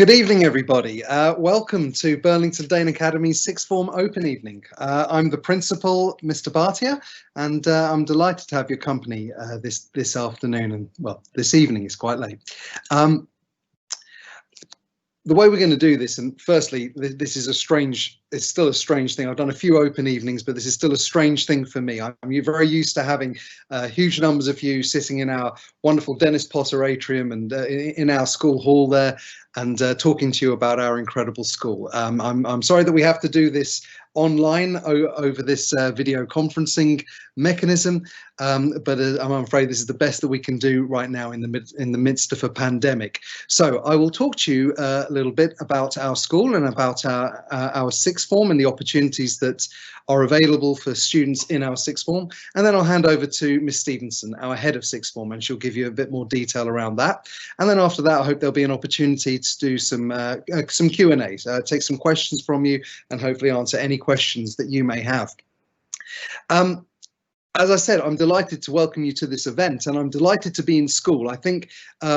Good evening, everybody. Welcome to Burlington Dane Academy's Sixth Form Open Evening. I'm the principal, Mr. Bhatia, and I'm delighted to have your company this afternoon, and well, this evening. It's quite late. The way we're going to do this, and firstly, this is it's still a strange thing. I've done a few open evenings, but this is still a strange thing for me. I'm very used to having huge numbers of you sitting in our wonderful Dennis Potter atrium and in our school hall there, and talking to you about our incredible school. I'm sorry that we have to do this online over this video conferencing mechanism, but I'm afraid this is the best that we can do right now in the midst of a pandemic. So I will talk to you a little bit about our school and about our sixth form and the opportunities that are available for students in our sixth form, and then I'll hand over to Miss Stephenson, our head of sixth form, and she'll give you a bit more detail around that. And then after that, I hope there'll be an opportunity to do some Q&As, take some questions from you, and hopefully answer any questions that you may have. As I said, I'm delighted to welcome you to this event, and I'm delighted to be in school. I think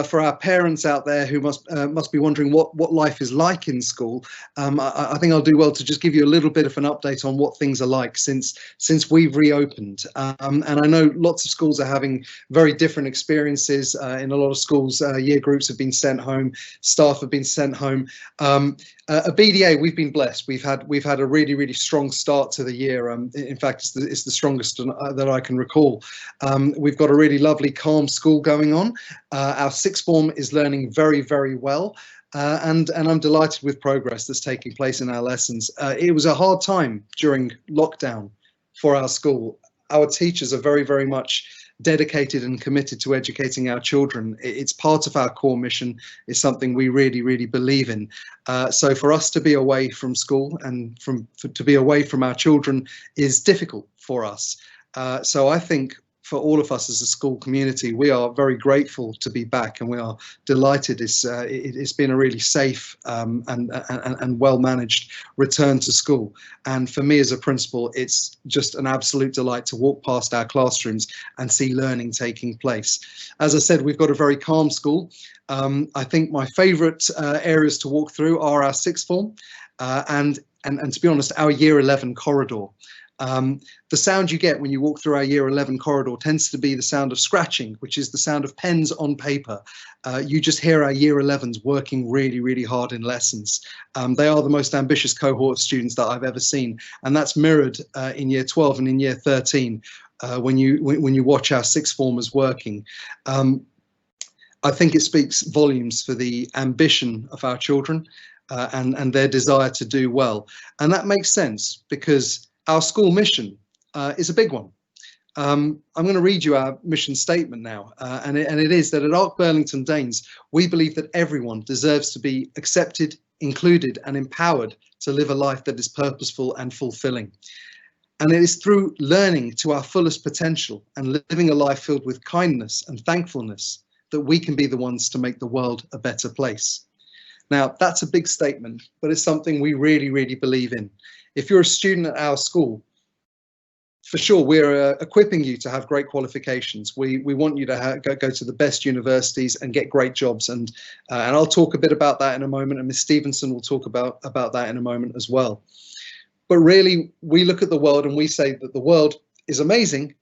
for our parents out there who must be wondering what life is like in school, I think I'll do well to just give you a little bit of an update on what things are like since we've reopened. And I know lots of schools are having very different experiences. In a lot of schools, year groups have been sent home, staff have been sent home. At BDA, we've been blessed. We've had a really strong start to the year. In fact, it's the strongest that I can recall. We've got a really lovely, calm school going on. Our sixth form is learning very well, and I'm delighted with progress that's taking place in our lessons. It was a hard time during lockdown for our school. Our teachers are very much dedicated and committed to educating our children. It's part of our core mission. It's something we really believe in. So for us to be away from school and to be away from our children is difficult for us. So I think for all of us as a school community, we are very grateful to be back, and we are delighted. It's been a really safe and well-managed return to school. And for me as a principal, it's just an absolute delight to walk past our classrooms and see learning taking place. As I said, we've got a very calm school. I think my favourite areas to walk through are our sixth form and to be honest, our year 11 corridor. The sound you get when you walk through our year 11 corridor tends to be the sound of scratching, which is the sound of pens on paper. You just hear our year 11s working really hard in lessons. They are the most ambitious cohort of students that I've ever seen, and that's mirrored in year 12 and in year 13 when you watch our sixth formers working. I think it speaks volumes for the ambition of our children and their desire to do well, and that makes sense because our school mission is a big one. I'm going to read you our mission statement now, and it is that at Arc Burlington Danes, we believe that everyone deserves to be accepted, included, and empowered to live a life that is purposeful and fulfilling. And it is through learning to our fullest potential and living a life filled with kindness and thankfulness that we can be the ones to make the world a better place. Now, that's a big statement, but it's something we really believe in. If you're a student at our school, for sure, we're equipping you to have great qualifications. We want you to go to the best universities and get great jobs. And I'll talk a bit about that in a moment, and Miss Stephenson will talk about that in a moment as well. But really, we look at the world and we say that the world is amazing,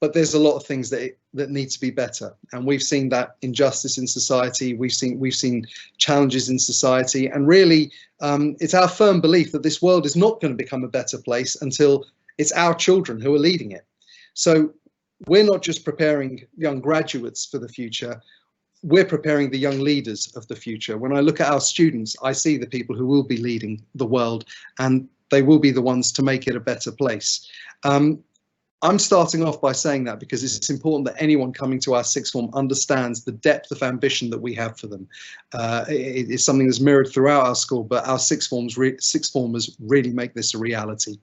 but there's a lot of things that need to be better. And we've seen that injustice in society. We've seen challenges in society, and really, it's our firm belief that this world is not going to become a better place until it's our children who are leading it. So we're not just preparing young graduates for the future, we're preparing the young leaders of the future. When I look at our students, I see the people who will be leading the world, and they will be the ones to make it a better place. I'm starting off by saying that because it's important that anyone coming to our sixth form understands the depth of ambition that we have for them. It's something that's mirrored throughout our school, but our sixth formers really make this a reality.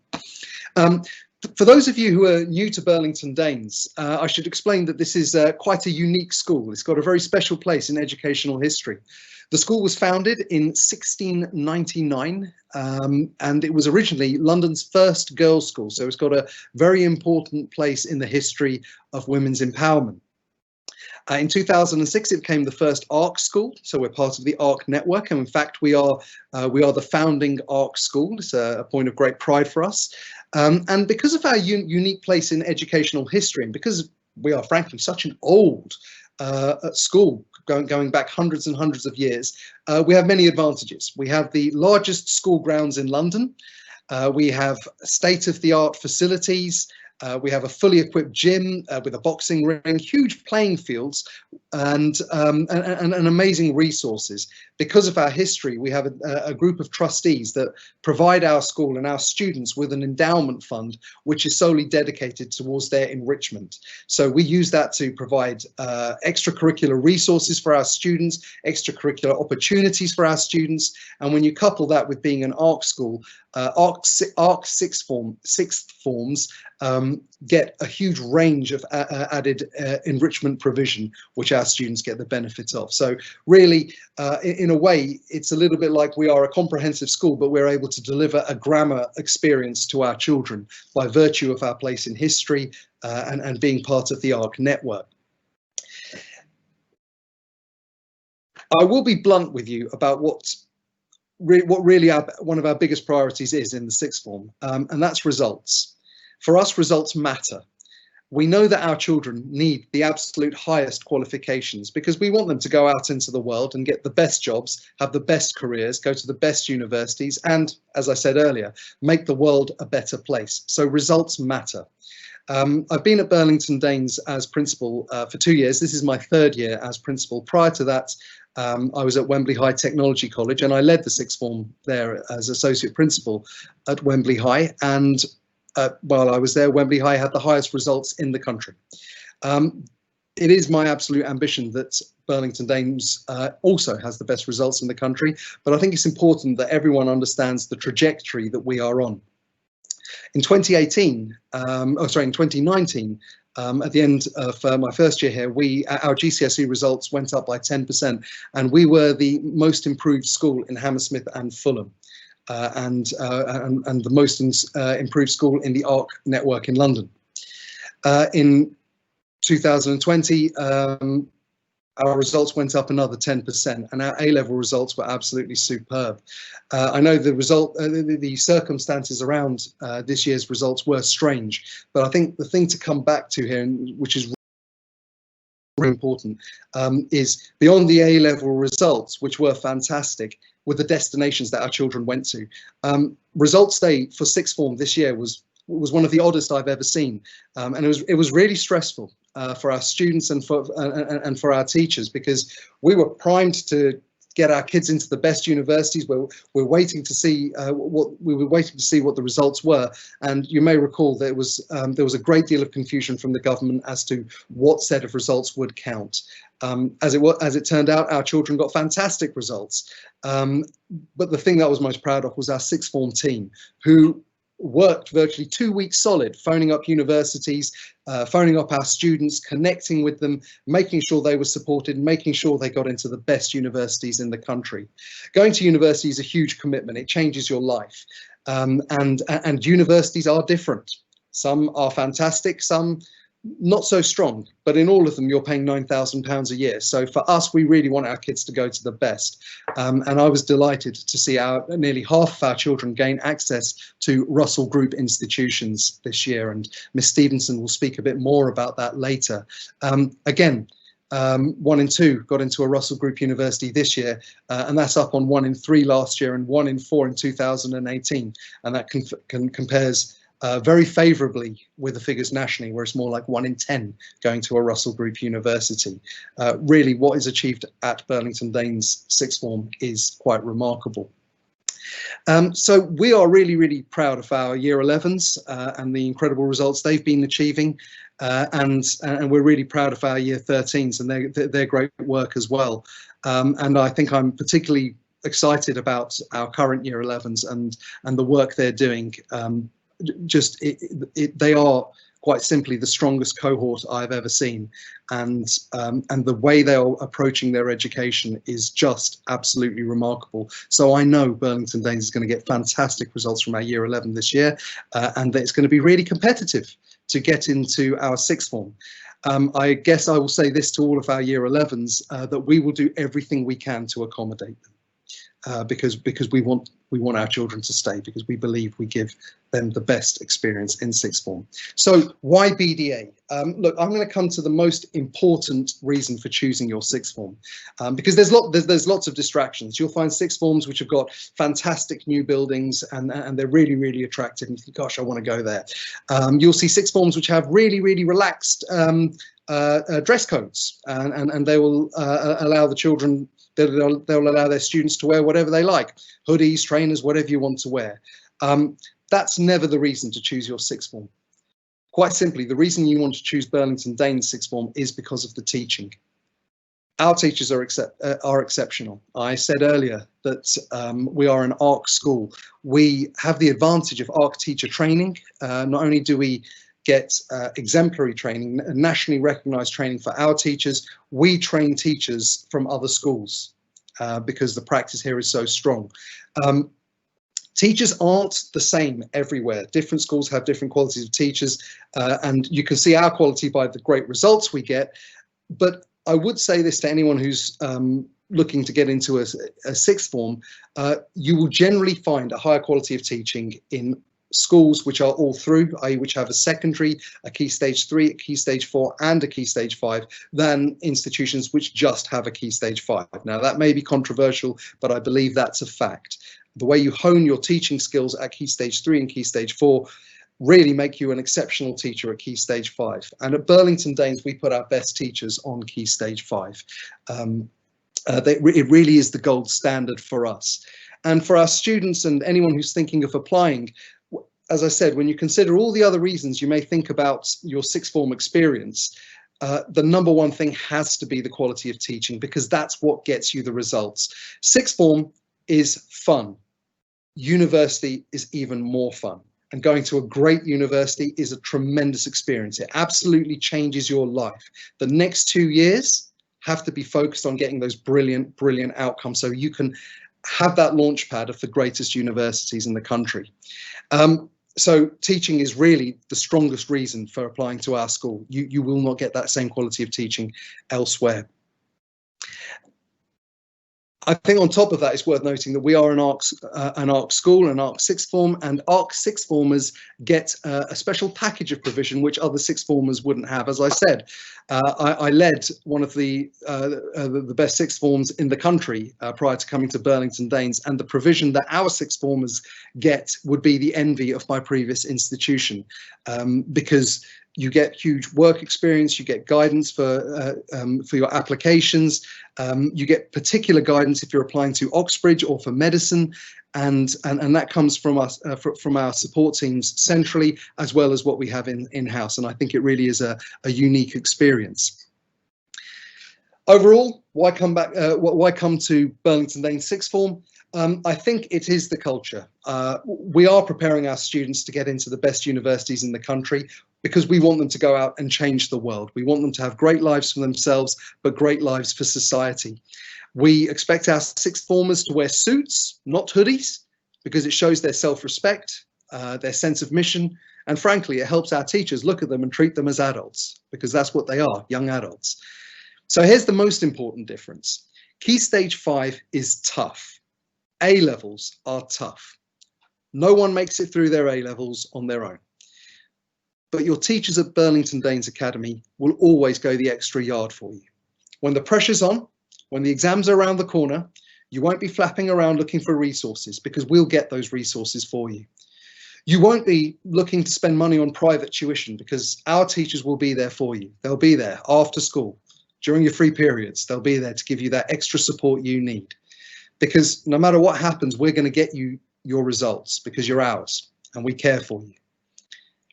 For those of you who are new to Burlington Danes, I should explain that this is quite a unique school. It's got a very special place in educational history. The school was founded in 1699, and it was originally London's first girls' school, so it's got a very important place in the history of women's empowerment. In 2006, it became the first ARC school, so we're part of the ARC network, and in fact, we are the founding ARC school. It's a point of great pride for us, and because of our unique place in educational history, and because we are frankly such an old school, going back hundreds and hundreds of years, we have many advantages. We have the largest school grounds in London. We have state-of-the-art facilities. We have a fully equipped gym with a boxing ring, huge playing fields, and amazing resources. Because of our history, we have a group of trustees that provide our school and our students with an endowment fund, which is solely dedicated towards their enrichment. So we use that to provide extracurricular resources for our students, extracurricular opportunities for our students. And when you couple that with being an ARC school, ARC sixth forms get a huge range of added enrichment provision, which our students get the benefit of. So really, in a way, it's a little bit like we are a comprehensive school, but we're able to deliver a grammar experience to our children by virtue of our place in history and being part of the ARC network. I will be blunt with you about what really one of our biggest priorities is in the sixth form, and that's results. For us, results matter. We know that our children need the absolute highest qualifications because we want them to go out into the world and get the best jobs, have the best careers, go to the best universities, and, as I said earlier, make the world a better place. So results matter. I've been at Burlington Danes as principal for 2 years. This is my 3rd year as principal. Prior to that, I was at Wembley High Technology College, and I led the sixth form there as associate principal at Wembley High. And while I was there, Wembley High had the highest results in the country. It is my absolute ambition that Burlington Danes also has the best results in the country, but I think it's important that everyone understands the trajectory that we are on. In 2019, at the end of my first year here, our GCSE results went up by 10%, and we were the most improved school in Hammersmith and Fulham, and the most improved school in the ARC network in London. In 2020, our results went up another 10%, and our A-level results were absolutely superb. I know the circumstances around this year's results were strange, but I think the thing to come back to here, which is really important, is beyond the A-level results, which were fantastic, with the destinations that our children went to. Results day for sixth form this year was one of the oddest I've ever seen, and it was really stressful for our students and for our teachers, because we were primed to get our kids into the best universities. We're waiting to see what the results were, and you may recall there was a great deal of confusion from the government as to what set of results would count. As it turned out, our children got fantastic results, but the thing that I was most proud of was our sixth form team, who worked virtually 2 weeks solid, phoning up universities, phoning up our students, connecting with them, making sure they were supported, making sure they got into the best universities in the country. Going to university is a huge commitment. It changes your life, and universities are different. Some are fantastic, some not so strong, but in all of them you're paying £9,000 a year. So for us, we really want our kids to go to the best, and I was delighted to see nearly half of our children gain access to Russell Group institutions this year, and Miss Stephenson will speak a bit more about that later. Again, 1 in 2 got into a Russell Group university this year, and that's up on 1 in 3 last year and 1 in 4 in 2018, and that compares very favourably with the figures nationally, where it's more like 1 in 10 going to a Russell Group university. Really, what is achieved at Burlington Danes sixth form is quite remarkable. So we are really, really proud of our year 11s and the incredible results they've been achieving, and we're really proud of our year 13s and their great work as well. And I think I'm particularly excited about our current year 11s and the work they're doing. They are quite simply the strongest cohort I've ever seen, and the way they are approaching their education is just absolutely remarkable. So I know Burlington Danes is going to get fantastic results from our year 11 this year, and that it's going to be really competitive to get into our sixth form. I guess I will say this to all of our year 11s, that we will do everything we can to accommodate them, because we want our children to stay, because we believe we give them the best experience in sixth form. So why BDA? Look, I'm going to come to the most important reason for choosing your sixth form, because there's lots of distractions. You'll find sixth forms which have got fantastic new buildings, and they're really, really attractive, and you think, gosh, I want to go there. You'll see sixth forms which have really, really relaxed dress codes, and they will allow the children, they'll allow their students to wear whatever they like, hoodies, trainers, whatever you want to wear. That's never the reason to choose your sixth form. Quite simply, the reason you want to choose Burlington Danes sixth form is because of the teaching. Our teachers are exceptional. I said earlier that we are an ARC school. We have the advantage of ARC teacher training. Not only do we get exemplary training, nationally recognised training for our teachers, we train teachers from other schools because the practice here is so strong. Teachers aren't the same everywhere. Different schools have different qualities of teachers, and you can see our quality by the great results we get. But I would say this to anyone who's looking to get into a sixth form, you will generally find a higher quality of teaching in schools which are all through, i.e. which have a secondary, a Key Stage 3, a Key Stage 4 and a Key Stage 5, than institutions which just have a Key Stage 5. Now that may be controversial, but I believe that's a fact. The way you hone your teaching skills at Key Stage 3 and Key Stage 4 really make you an exceptional teacher at Key Stage 5. And at Burlington Danes, we put our best teachers on Key Stage 5. It really is the gold standard for us. And for our students and anyone who's thinking of applying, as I said, when you consider all the other reasons you may think about your sixth form experience, the number one thing has to be the quality of teaching, because that's what gets you the results. Sixth form is fun. University is even more fun. And going to a great university is a tremendous experience. It absolutely changes your life. The next 2 years have to be focused on getting those brilliant, brilliant outcomes so you can have that launch pad of the greatest universities in the country. So teaching is really the strongest reason for applying to our school. You will not get that same quality of teaching elsewhere. I think on top of that, it's worth noting that we are an ARC school, an ARC sixth form, and ARC sixth formers get a special package of provision which other sixth formers wouldn't have. As I said, I led one of the best sixth forms in the country prior to coming to Burlington Danes, and the provision that our sixth formers get would be the envy of my previous institution, because you get huge work experience, you get guidance for your applications, you get particular guidance if you're applying to Oxbridge or for medicine, and that comes from us, from our support teams centrally, as well as what we have in-house. And I think it really is a unique experience. Overall, why come to Burlington Danes sixth form? I think it is the culture. We are preparing our students to get into the best universities in the country, because we want them to go out and change the world. We want them to have great lives for themselves, but great lives for society. We expect our sixth formers to wear suits, not hoodies, because it shows their self-respect, their sense of mission, and frankly, it helps our teachers look at them and treat them as adults, because that's what they are, young adults. So here's the most important difference. Key Stage 5 is tough. A-levels are tough. No one makes it through their A-levels on their own. But your teachers at Burlington Danes Academy will always go the extra yard for you. When the pressure's on, when the exams are around the corner, you won't be flapping around looking for resources, because we'll get those resources for you. You won't be looking to spend money on private tuition, because our teachers will be there for you. They'll be there after school, during your free periods. They'll be there to give you that extra support you need. Because no matter what happens, we're going to get you your results, because you're ours and we care for you.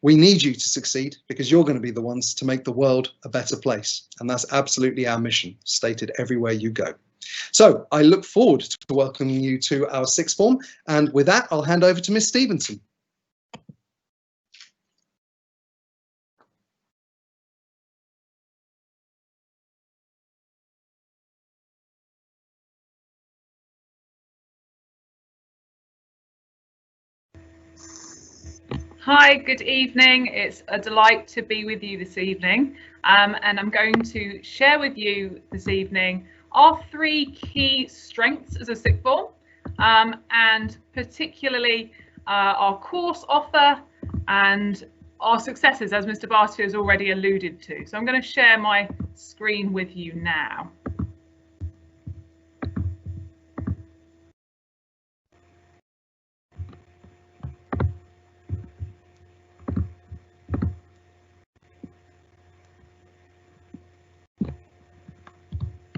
We need you to succeed, because you're going to be the ones to make the world a better place. And that's absolutely our mission, stated everywhere you go. So I look forward to welcoming you to our sixth form. And with that, I'll hand over to Miss Stephenson. Hi, good evening. It's a delight to be with you this evening, and I'm going to share with you this evening our 3 key strengths as a sixth form, and particularly our course offer and our successes, as Mr. Bhatia has already alluded to. So I'm going to share my screen with you now.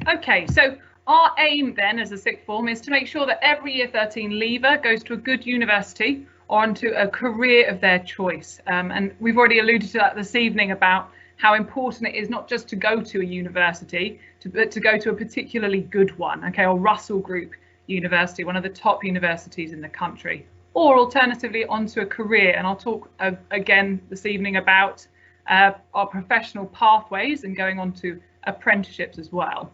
Okay, so our aim then as a sixth form is to make sure that every Year 13 leaver goes to a good university or onto a career of their choice. And we've already alluded to that this evening about how important it is not just to go to a university, but to go to a particularly good one, okay, or Russell Group University, one of the top universities in the country, or alternatively onto a career. And I'll talk again this evening about our professional pathways and going on to apprenticeships as well.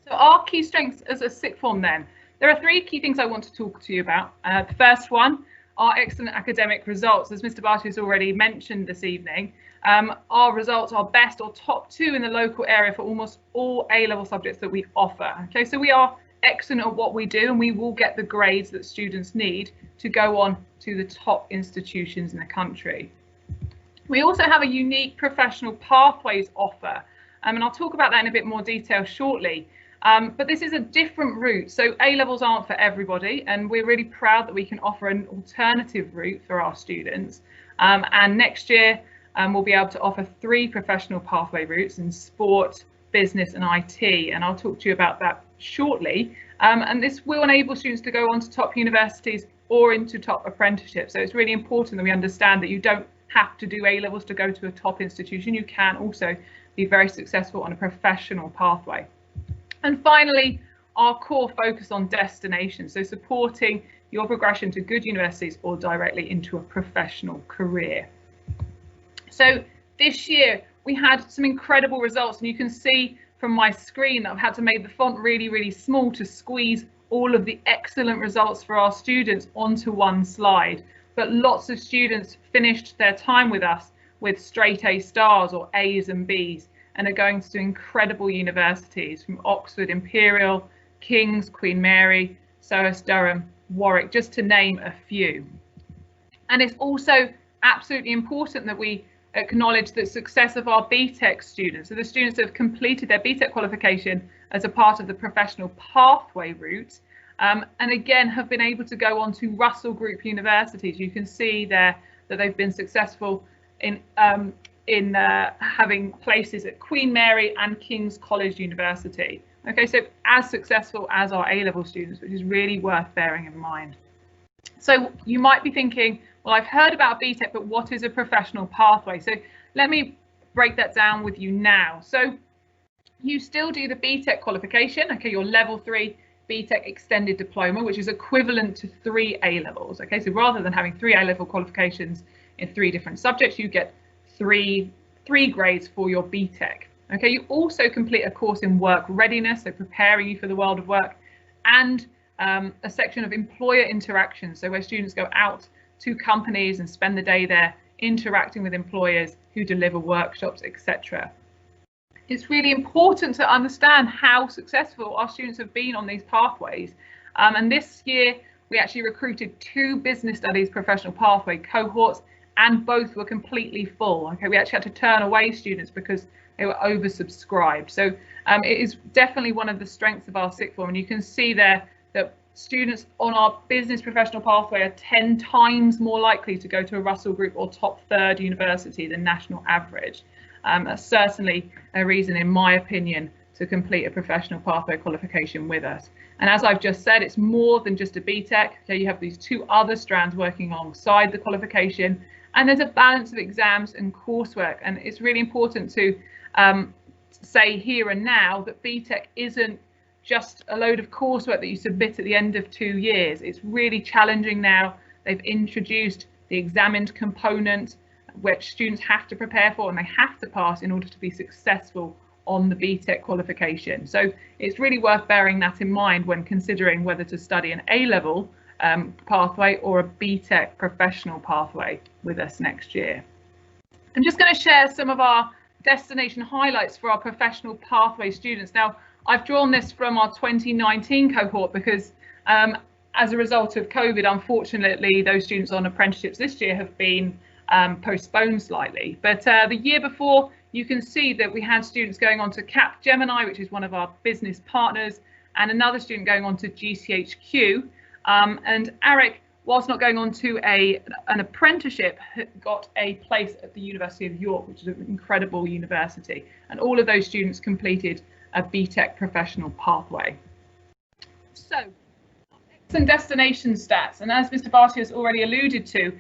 So our key strengths as a sixth form then, there are 3 key things I want to talk to you about. The first one, our excellent academic results. As Mr. Bhatia has already mentioned this evening, our results are best or top 2 in the local area for almost all A-level subjects that we offer. Okay, so we are excellent at what we do, and we will get the grades that students need to go on to the top institutions in the country. We also have a unique professional pathways offer, and I'll talk about that in a bit more detail shortly. But this is a different route, so A-levels aren't for everybody, and we're really proud that we can offer an alternative route for our students. And next year we'll be able to offer 3 professional pathway routes in sport, business and IT, and I'll talk to you about that shortly. And this will enable students to go on to top universities or into top apprenticeships. So it's really important that we understand that you don't have to do A-levels to go to a top institution. You can also be very successful on a professional pathway. And finally, our core focus on destination, so supporting your progression to good universities or directly into a professional career. So this year we had some incredible results, and you can see from my screen that I've had to make the font really, really small to squeeze all of the excellent results for our students onto one slide. But lots of students finished their time with us with straight A stars or A's and B's, and are going to incredible universities from Oxford, Imperial, King's, Queen Mary, SOAS, Durham, Warwick, just to name a few. And it's also absolutely important that we acknowledge the success of our BTEC students. So the students that have completed their BTEC qualification as a part of the professional pathway route, and again have been able to go on to Russell Group universities. You can see there that they've been successful in having places at Queen Mary and King's College University. Okay, so as successful as our A-level students, which is really worth bearing in mind. So you might be thinking, well, I've heard about BTEC, but what is a professional pathway? So let me break that down with you now. So you still do the BTEC qualification, okay, your level 3 BTEC extended diploma, which is equivalent to 3 A-levels. Okay, so rather than having 3 A-level qualifications in 3 different subjects, you get three grades for your BTEC. Okay, you also complete a course in work readiness, so preparing you for the world of work, and a section of employer interaction, so where students go out to companies and spend the day there interacting with employers who deliver workshops, etc. It's really important to understand how successful our students have been on these pathways, and this year we actually recruited 2 business studies professional pathway cohorts, and both were completely full. Okay, we actually had to turn away students because they were oversubscribed. So it is definitely one of the strengths of our sixth form, and you can see there that students on our business professional pathway are 10 times more likely to go to a Russell Group or top 3rd university than national average. That's certainly a reason, in my opinion, to complete a professional pathway qualification with us. And as I've just said, it's more than just a BTEC. Okay, you have these 2 other strands working alongside the qualification, and there's a balance of exams and coursework. And it's really important to say here and now that BTEC isn't just a load of coursework that you submit at the end of 2 years. It's really challenging now. They've introduced the examined component, which students have to prepare for and they have to pass in order to be successful on the BTEC qualification. So it's really worth bearing that in mind when considering whether to study an A-level pathway or a BTEC professional pathway. with us next year. I'm just going to share some of our destination highlights for our professional pathway students. Now, I've drawn this from our 2019 cohort because as a result of COVID, unfortunately, those students on apprenticeships this year have been postponed slightly. But the year before, you can see that we had students going on to Capgemini, which is one of our business partners, and another student going on to GCHQ. And Eric, whilst not going on to an apprenticeship, got a place at the University of York, which is an incredible university. And all of those students completed a BTEC professional pathway. So, some destination stats, and as Mr. Bhatia has already alluded to,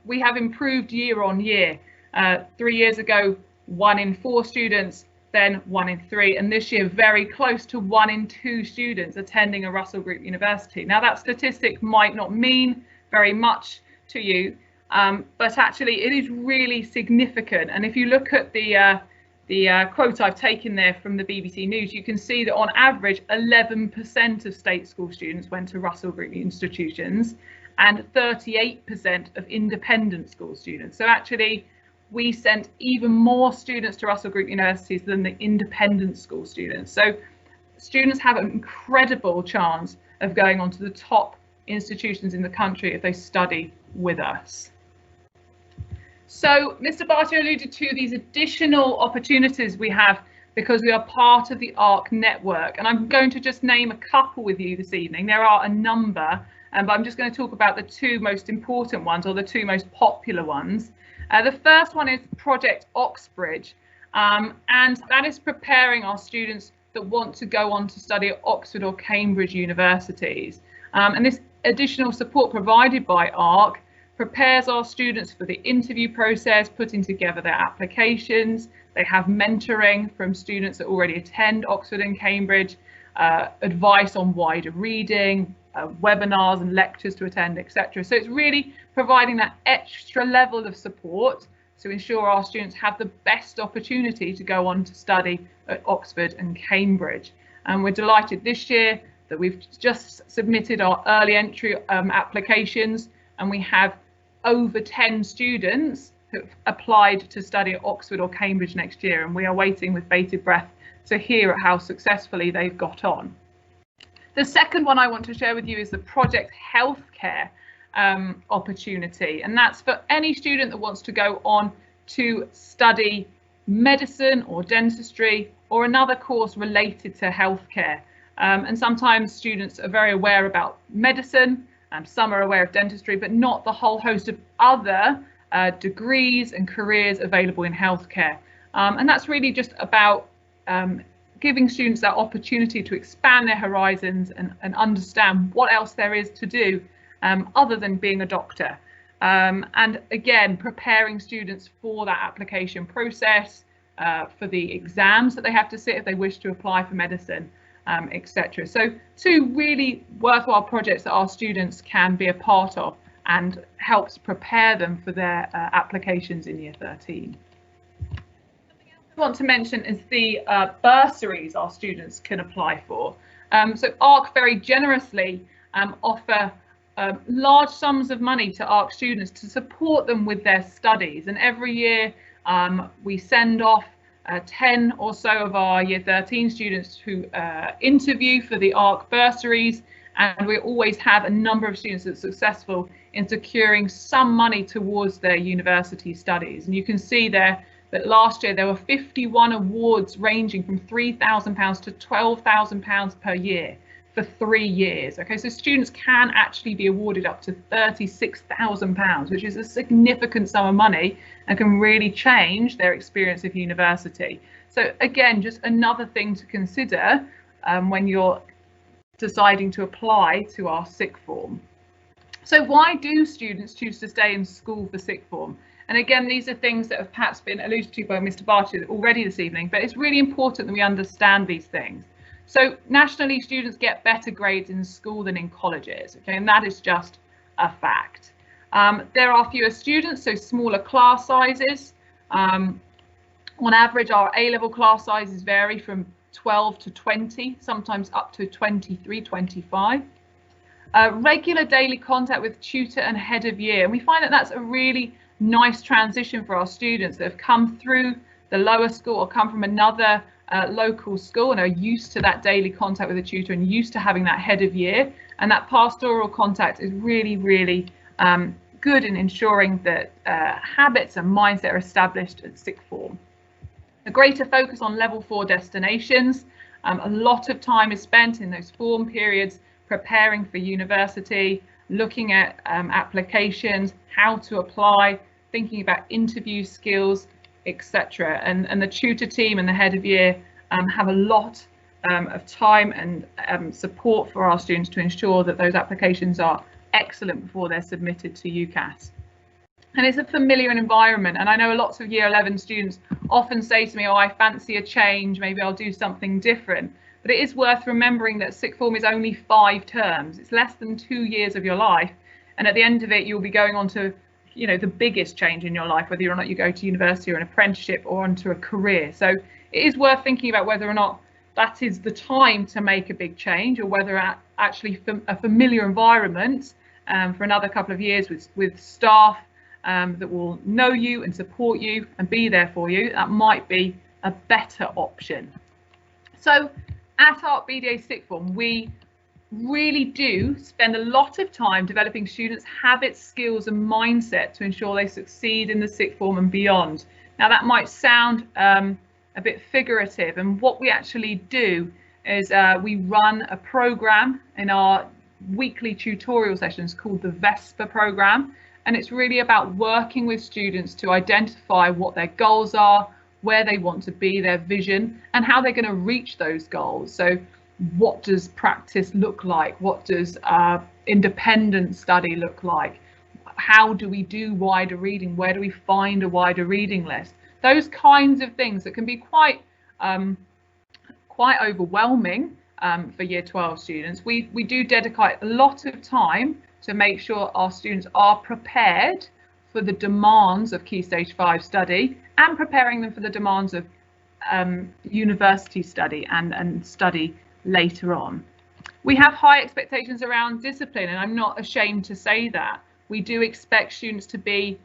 we have improved year on year. 3 years ago, 1 in 4 students, then 1 in 3, and this year very close to 1 in 2 students attending a Russell Group university. Now that statistic might not mean very much to you, but actually it is really significant. And if you look at the quote I've taken there from the BBC News, you can see that on average 11% of state school students went to Russell Group institutions and 38% of independent school students. So actually we sent even more students to Russell Group universities than the independent school students. So students have an incredible chance of going on to the top institutions in the country if they study with us. So Mr. Bhatia alluded to these additional opportunities we have because we are part of the ARC network, and I'm going to just name a couple with you this evening. There are a number, but I'm just going to talk about the 2 most important ones, or the 2 most popular ones. The first one is Project Oxbridge, and that is preparing our students that want to go on to study at Oxford or Cambridge universities. And this additional support provided by ARC prepares our students for the interview process, putting together their applications. They have mentoring from students that already attend Oxford and Cambridge, advice on wider reading, webinars and lectures to attend, etc. So it's really providing that extra level of support to ensure our students have the best opportunity to go on to study at Oxford and Cambridge. And we're delighted this year that we've just submitted our early entry applications, and we have over 10 students who have applied to study at Oxford or Cambridge next year, and we are waiting with bated breath to hear how successfully they've got on. The second one I want to share with you is the Project Healthcare opportunity, and that's for any student that wants to go on to study medicine or dentistry or another course related to healthcare. And sometimes students are very aware about medicine, some are aware of dentistry, but not the whole host of other degrees and careers available in healthcare. And that's really just about giving students that opportunity to expand their horizons and understand what else there is to do other than being a doctor. And again, preparing students for that application process, for the exams that they have to sit if they wish to apply for medicine, etc. So 2 really worthwhile projects that our students can be a part of and helps prepare them for their applications in year 13. I want to mention is the bursaries our students can apply for. So ARC very generously offer large sums of money to ARC students to support them with their studies, and every year we send off 10 or so of our year 13 students who interview for the ARC bursaries, and we always have a number of students that are successful in securing some money towards their university studies. And you can see there that last year there were 51 awards ranging from £3,000 to £12,000 per year for 3 years. Okay, so students can actually be awarded up to £36,000, which is a significant sum of money and can really change their experience of university. So again, just another thing to consider when you're deciding to apply to our sixth form. So why do students choose to stay in school for sixth form? And again, these are things that have perhaps been alluded to by Mr. Bhatia already this evening, but it's really important that we understand these things. So nationally, students get better grades in school than in colleges, okay, and that is just a fact. There are fewer students, so smaller class sizes. On average, our A-level class sizes vary from 12 to 20, sometimes up to 23, 25. Regular daily contact with tutor and head of year, and we find that that's a really nice transition for our students that have come through the lower school or come from another local school and are used to that daily contact with a tutor and used to having that head of year. And that pastoral contact is really, really good in ensuring that habits and mindset are established at sixth form. A greater focus on level 4 destinations. A lot of time is spent in those form periods preparing for university, looking at applications, how to apply, thinking about interview skills, etc. And the tutor team and the head of year have a lot of time and support for our students to ensure that those applications are excellent before they're submitted to UCAS. And it's a familiar environment, and I know lots of year 11 students often say to me, oh, I fancy a change, maybe I'll do something different. But it is worth remembering that sixth form is only 5 terms. It's less than 2 years of your life, and at the end of it you'll be going on to, you know, the biggest change in your life, whether or not you go to university or an apprenticeship or onto a career. So it is worth thinking about whether or not that is the time to make a big change, or whether actually a familiar environment for another couple of years with staff that will know you and support you and be there for you, that might be a better option. So at our BDA sixth form, we really do spend a lot of time developing students' habits, skills and mindset to ensure they succeed in the sixth form and beyond. Now that might sound a bit figurative, and what we actually do is we run a program in our weekly tutorial sessions called the Vesper program, and it's really about working with students to identify what their goals are, where they want to be, their vision, and how they're going to reach those goals. So what does practice look like? What does independent study look like? How do we do wider reading? Where do we find a wider reading list? Those kinds of things that can be quite overwhelming for year 12 students. We do dedicate a lot of time to make sure our students are prepared for the demands of Key Stage 5 study and preparing them for the demands of university study and study later on. We have high expectations around discipline, and I'm not ashamed to say that. We do expect students to be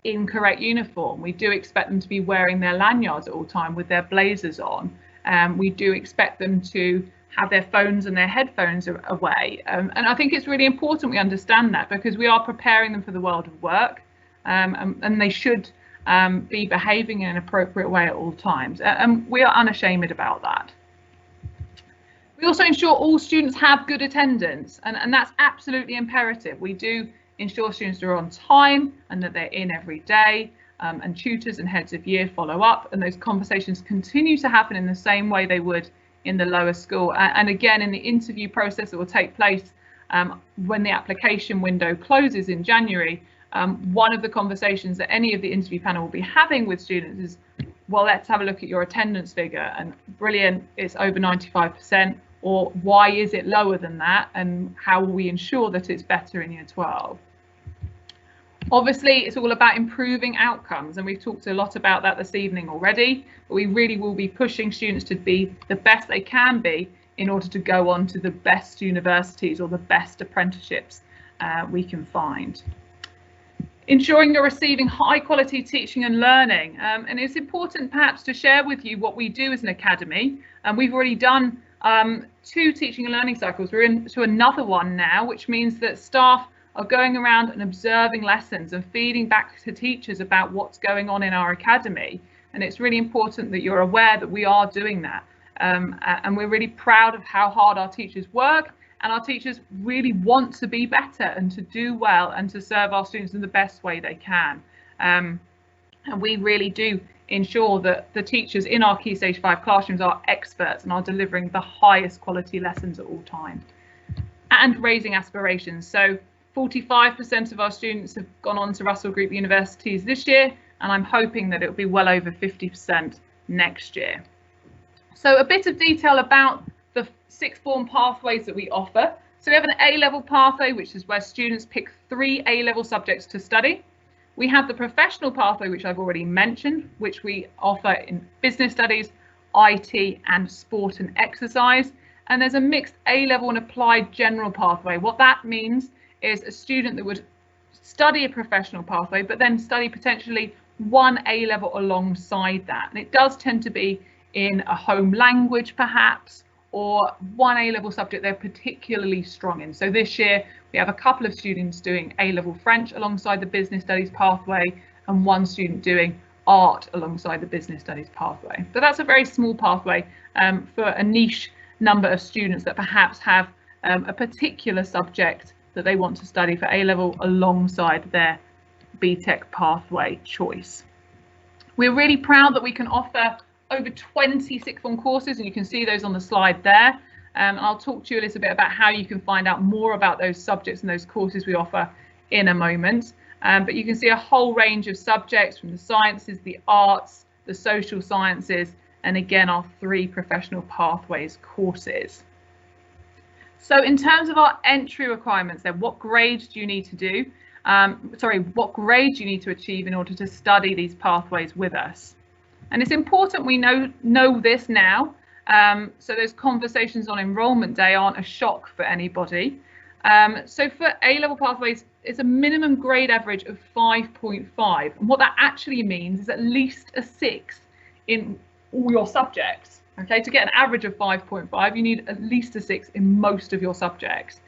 in correct uniform. We do expect them to be wearing their lanyards at all time with their blazers on. We do expect them to have their phones and their headphones away. And I think it's really important we understand that, because we are preparing them for the world of work, and they should be behaving in an appropriate way at all times. And we are unashamed about that. We also ensure all students have good attendance, and that's absolutely imperative. We do ensure students are on time and that they're in every day, and tutors and heads of year follow up, and those conversations continue to happen in the same way they would in the lower school. And again, in the interview process that will take place when the application window closes in January, one of the conversations that any of the interview panel will be having with students is, well, let's have a look at your attendance figure, and brilliant, it's over 95%, or why is it lower than that, and how will we ensure that it's better in year 12? Obviously, it's all about improving outcomes, and we've talked a lot about that this evening already, but we really will be pushing students to be the best they can be in order to go on to the best universities or the best apprenticeships we can find. Ensuring you're receiving high quality teaching and learning, and it's important perhaps to share with you what we do as an academy, and we've already done 2 teaching and learning cycles. We're into another one now, which means that staff are going around and observing lessons and feeding back to teachers about what's going on in our academy. And it's really important that you're aware that we are doing that. And we're really proud of how hard our teachers work, and our teachers really want to be better and to do well and to serve our students in the best way they can. And we really do ensure that the teachers in our Key Stage 5 classrooms are experts and are delivering the highest quality lessons at all times. And raising aspirations. So 45% of our students have gone on to Russell Group universities this year, and I'm hoping that it will be well over 50% next year. So a bit of detail about the sixth form pathways that we offer. So we have an A-level pathway, which is where students pick 3 A-level subjects to study. We have the professional pathway, which I've already mentioned, which we offer in business studies, IT and sport and exercise. And there's a mixed A-level and applied general pathway. What that means is a student that would study a professional pathway, but then study potentially one A-level alongside that. And it does tend to be in a home language perhaps, or one A-level subject they're particularly strong in. So this year we have a couple of students doing A-level French alongside the business studies pathway, and one student doing art alongside the business studies pathway. But that's a very small pathway for a niche number of students that perhaps have a particular subject that they want to study for A-level alongside their BTEC pathway choice. We're really proud that we can offer over 20 sixth form courses, and you can see those on the slide there. And I'll talk to you a little bit about how you can find out more about those subjects and those courses we offer in a moment. But you can see a whole range of subjects from the sciences, the arts, the social sciences, and again, our 3 professional pathways courses. So in terms of our entry requirements then, what grade do you need to do? What grade do you need to achieve in order to study these pathways with us? And it's important we know this now, so those conversations on enrolment day aren't a shock for anybody. So for A-level pathways, it's a minimum grade average of 5.5. And what that actually means is at least a 6 in all your subjects. Okay, to get an average of 5.5, you need at least a 6 in most of your subjects.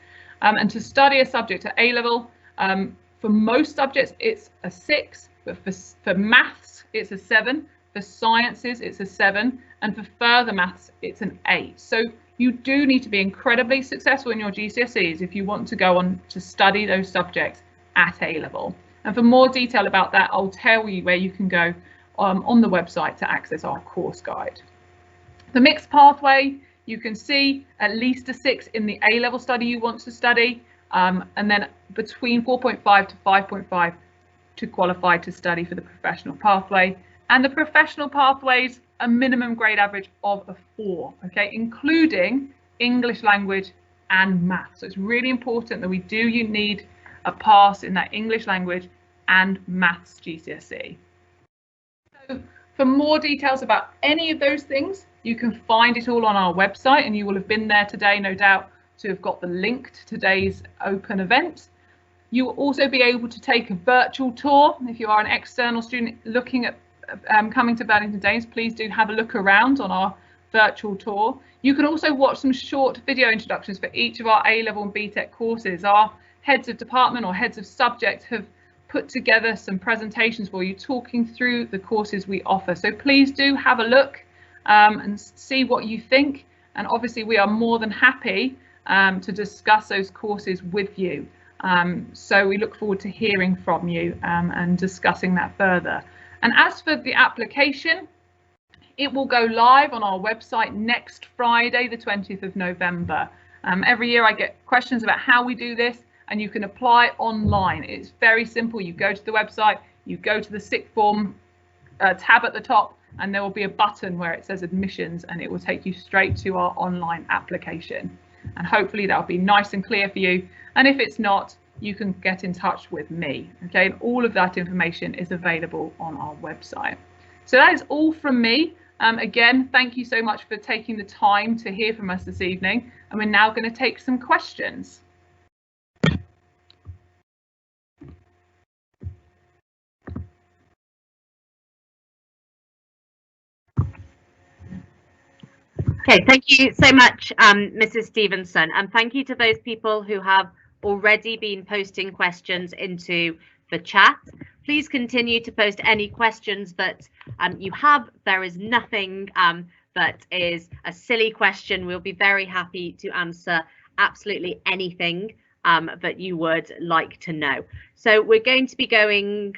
And to study a subject at A-level, for most subjects, it's a 6, but for maths, it's a 7. For sciences, it's a 7, and for further maths, it's an 8. So you do need to be incredibly successful in your GCSEs if you want to go on to study those subjects at A-level. And for more detail about that, I'll tell you where you can go on the website to access our course guide. The mixed pathway, you can see at least a 6 in the A-level study you want to study, and then between 4.5 to 5.5 to qualify to study for the professional pathway. And the professional pathways, a minimum grade average of a 4, okay, including English language and maths. So it's really important that we do need a pass in that English language and maths GCSE. So for more details about any of those things, you can find it all on our website, and you will have been there today, no doubt, to have got the link to today's open event. You will also be able to take a virtual tour. If you are an external student looking at coming to Burlington Danes, please do have a look around on our virtual tour. You can also watch some short video introductions for each of our A-level and BTEC courses. Our heads of department or heads of subject have put together some presentations for you talking through the courses we offer. So please do have a look and see what you think. And obviously we are more than happy to discuss those courses with you. So we look forward to hearing from you and discussing that further. And as for the application, it will go live on our website next Friday, the 20th of November. Every year I get questions about how we do this, and you can apply online. It's very simple. You go to the website, you go to the sixth form tab at the top, and there will be a button where it says admissions, and it will take you straight to our online application. And hopefully that'll be nice and clear for you. And if it's not, you can get in touch with me. Okay, and all of that information is available on our website. So that is all from me. Again, thank you so much for taking the time to hear from us this evening. And we're now going to take some questions. Okay, thank you so much, Mrs Stephenson, and thank you to those people who have already been posting questions into the chat. Please continue to post any questions that you have. There is nothing that is a silly question. We'll be very happy to answer absolutely anything that you would like to know. So we're going to be going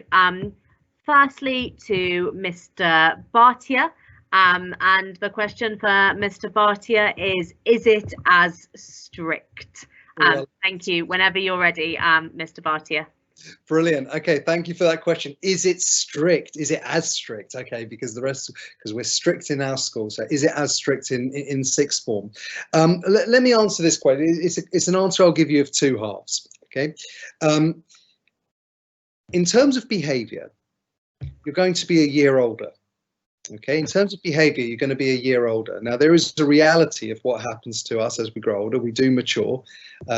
firstly to Mr Bhatia. And the question for Mr Bhatia is it as strict? Thank you. Whenever you're ready, Mr Bhatia. Brilliant. Okay, thank you for that question. Is it strict? Is it as strict? Okay, because we're strict in our school. So is it as strict in sixth form? Let me answer this question. It's an answer I'll give you of two halves. Okay. In terms of behaviour, you're going to be a year older. Okay, in terms of behaviour, you're going to be a year older. Now, there is a reality of what happens to us as we grow older. We do mature.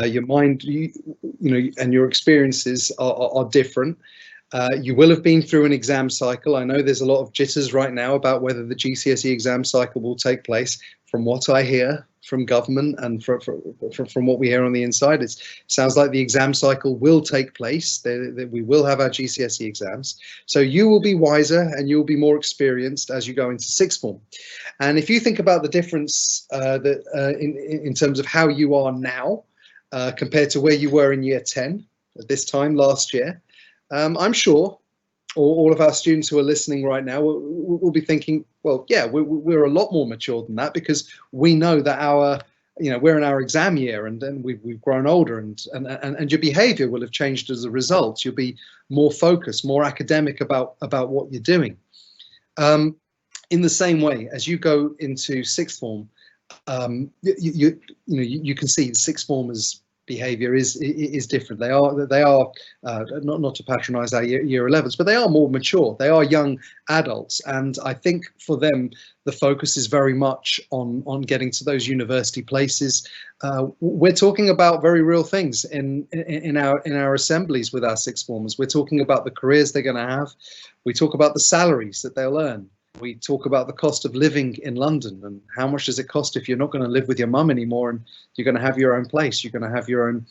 Your mind, and your experiences are different. You will have been through an exam cycle. I know there's a lot of jitters right now about whether the GCSE exam cycle will take place. From what I hear from government and from what we hear on the inside, it sounds like the exam cycle will take place. We will have our GCSE exams. So you will be wiser and you will be more experienced as you go into sixth form. And if you think about the difference in terms of how you are now compared to where you were in year 10 at this time last year, I'm sure all of our students who are listening right now will be thinking, well, yeah, we're a lot more mature than that, because we know that we're in our exam year, and then we've grown older, and your behavior will have changed as a result. You'll be more focused, more academic about what you're doing. In the same way, as you go into sixth form, you can see the sixth formers' behavior is different. They are not to patronize our year 11s, but they are more mature. They are young adults, and I think for them the focus is very much on getting to those university places. We're talking about very real things in our assemblies with our sixth formers. We're talking about the careers they're going to have. We talk about the salaries that they'll earn. We talk about the cost of living in London, and how much does it cost if you're not going to live with your mum anymore, and you're going to have your own place, you're going to have your own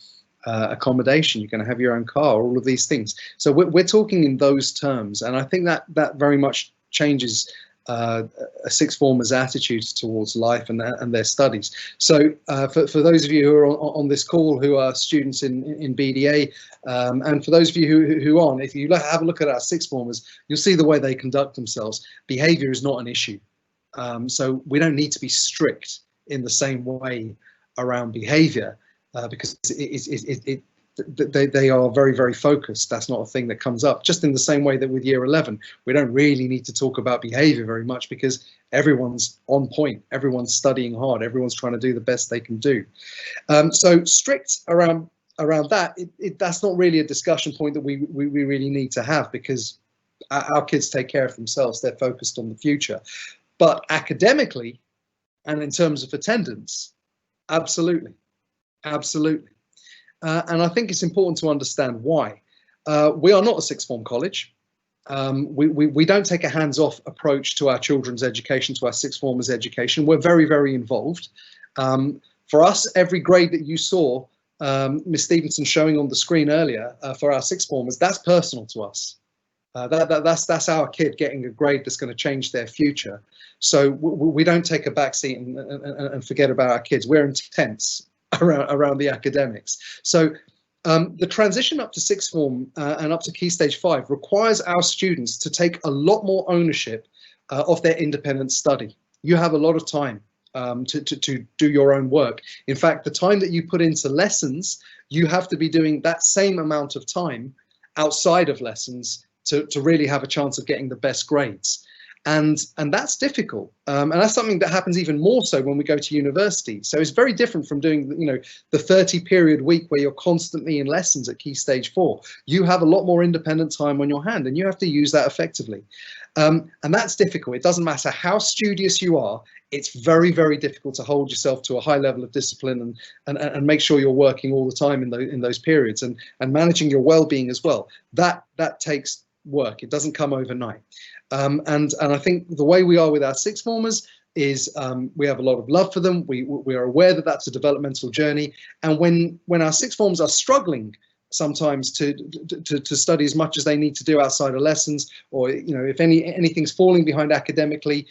accommodation, you're going to have your own car, all of these things. So we're talking in those terms, and I think that very much changes a sixth former's attitudes towards life and their studies. So for those of you who are on this call who are students in BDA, and for those of you who aren't, if you have a look at our sixth formers, you'll see the way they conduct themselves. Behavior is not an issue. So we don't need to be strict in the same way around behavior, because they are very, very focused. That's not a thing that comes up. Just in the same way that with year 11, we don't really need to talk about behavior very much, because everyone's on point, everyone's studying hard, everyone's trying to do the best they can do. So strict around that, that's not really a discussion point that we really need to have, because our kids take care of themselves. They're focused on the future. But academically and in terms of attendance, absolutely, absolutely. And I think it's important to understand why. We are not a sixth form college. We don't take a hands-off approach to our children's education, to our sixth formers' education. We're very, very involved. For us, every grade that you saw Ms Stephenson showing on the screen earlier for our sixth formers, that's personal to us. That's our kid getting a grade that's going to change their future. So we don't take a backseat and forget about our kids. We're intense around the academics. So the transition up to sixth form and up to Key Stage 5 requires our students to take a lot more ownership of their independent study. You have a lot of time to do your own work. In fact, the time that you put into lessons, you have to be doing that same amount of time outside of lessons to really have a chance of getting the best grades. And that's difficult, and that's something that happens even more so when we go to university. So it's very different from doing, the 30-period week where you're constantly in lessons at Key Stage 4. You have a lot more independent time on your hand, and you have to use that effectively. And that's difficult. It doesn't matter how studious you are. It's very, very difficult to hold yourself to a high level of discipline and make sure you're working all the time in those periods, and managing your well-being as well. That takes work. It doesn't come overnight. And I think the way we are with our sixth formers is we have a lot of love for them. We are aware that that's a developmental journey, and when our sixth formers are struggling sometimes to study as much as they need to do outside of lessons, or if anything's falling behind academically,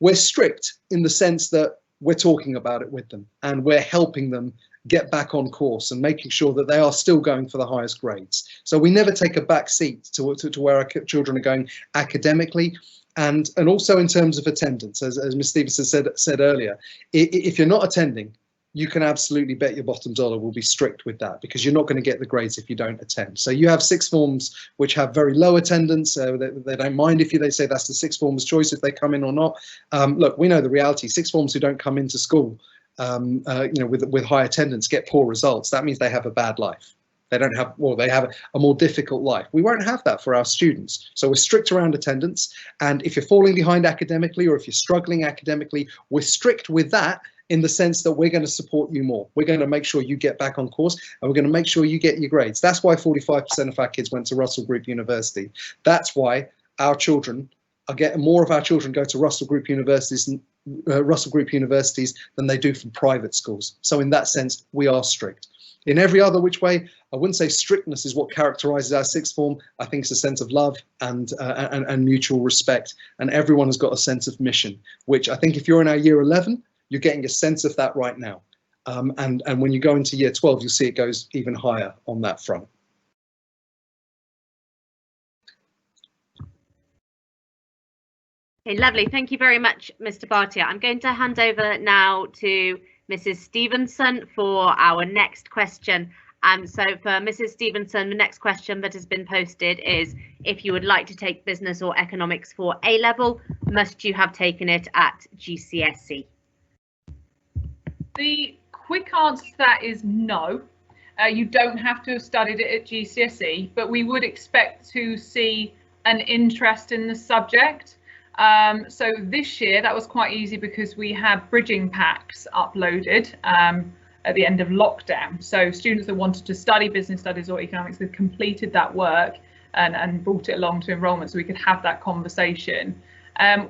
we're strict in the sense that we're talking about it with them, and we're helping them get back on course and making sure that they are still going for the highest grades. So we never take a back seat to where our children are going academically, and also in terms of attendance, as Ms Stephenson said earlier. If you're not attending, you can absolutely bet your bottom dollar we'll be strict with that, because you're not going to get the grades if you don't attend. So you have sixth forms which have very low attendance. They don't mind if they say that's the sixth form's choice if they come in or not. Look, we know the reality. Sixth forms who don't come into school with high attendance get poor results. That means they have a bad life. They don't have, well, they have a more difficult life. We won't have that for our students. So we're strict around attendance. And if you're falling behind academically, or if you're struggling academically, we're strict with that. in the sense that we're going to support you more. We're going to make sure you get back on course, and we're going to make sure you get your grades. That's why 45% of our kids went to Russell Group University. That's why our children are getting, more of our children go to Russell Group universities than they do from private schools. So in that sense, we are strict. In every other which way, I wouldn't say strictness is what characterises our sixth form. I think it's a sense of love and mutual respect, and everyone has got a sense of mission, which I think if you're in our year 11, you're getting a sense of that right now. And when you go into year 12, you'll see it goes even higher on that front. Okay, lovely. Thank you very much, Mr. Bhatia. I'm going to hand over now to Mrs. Stephenson for our next question. So for Mrs. Stephenson, the next question that has been posted is, if you would like to take business or economics for A-level, must you have taken it at GCSE? The quick answer to that is no. You don't have to have studied it at GCSE, but we would expect to see an interest in the subject. So this year that was quite easy because we had bridging packs uploaded at the end of lockdown. So students that wanted to study business studies or economics had completed that work and brought it along to enrolment so we could have that conversation.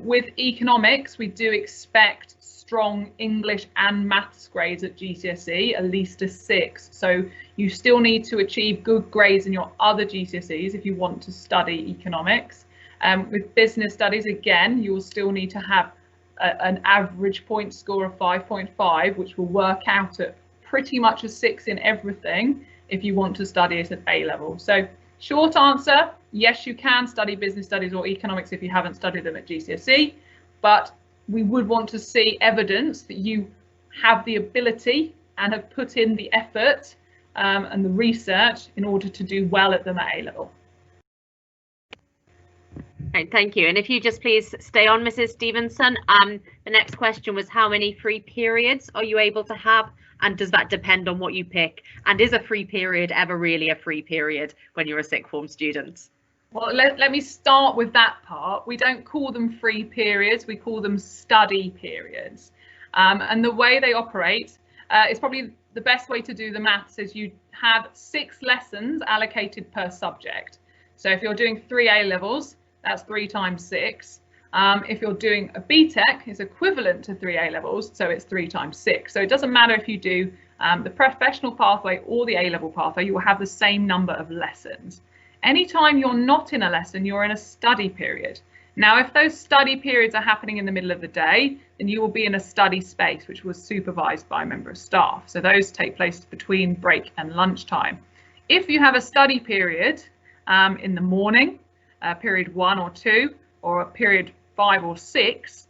With economics, we do expect strong English and maths grades at GCSE, at least a 6. So you still need to achieve good grades in your other GCSEs if you want to study economics. With business studies, again, you will still need to have an average point score of 5.5, which will work out at pretty much a 6 in everything if you want to study it at A-level. So short answer, yes, you can study business studies or economics if you haven't studied them at GCSE, but we would want to see evidence that you have the ability and have put in the effort and the research in order to do well at them at A-level. Okay, thank you. And if you just please stay on, Mrs. Stephenson. The next question was, how many free periods are you able to have? And does that depend on what you pick? And is a free period ever really a free period when you're a sixth form student? Well, let me start with that part. We don't call them free periods, we call them study periods. And the way they operate is probably the best way to do the maths is you have 6 lessons allocated per subject. So if you're doing 3 A-levels, that's 3 times 6. If you're doing a BTEC, it's equivalent to 3 A-levels, so it's 3 times 6. So it doesn't matter if you do the professional pathway or the A-level pathway, you will have the same number of lessons. Anytime you're not in a lesson, you're in a study period. Now, if those study periods are happening in the middle of the day, then you will be in a study space, which was supervised by a member of staff. So those take place between break and lunchtime. If you have a study period in the morning, period 1 or 2, or a period 5 or 6,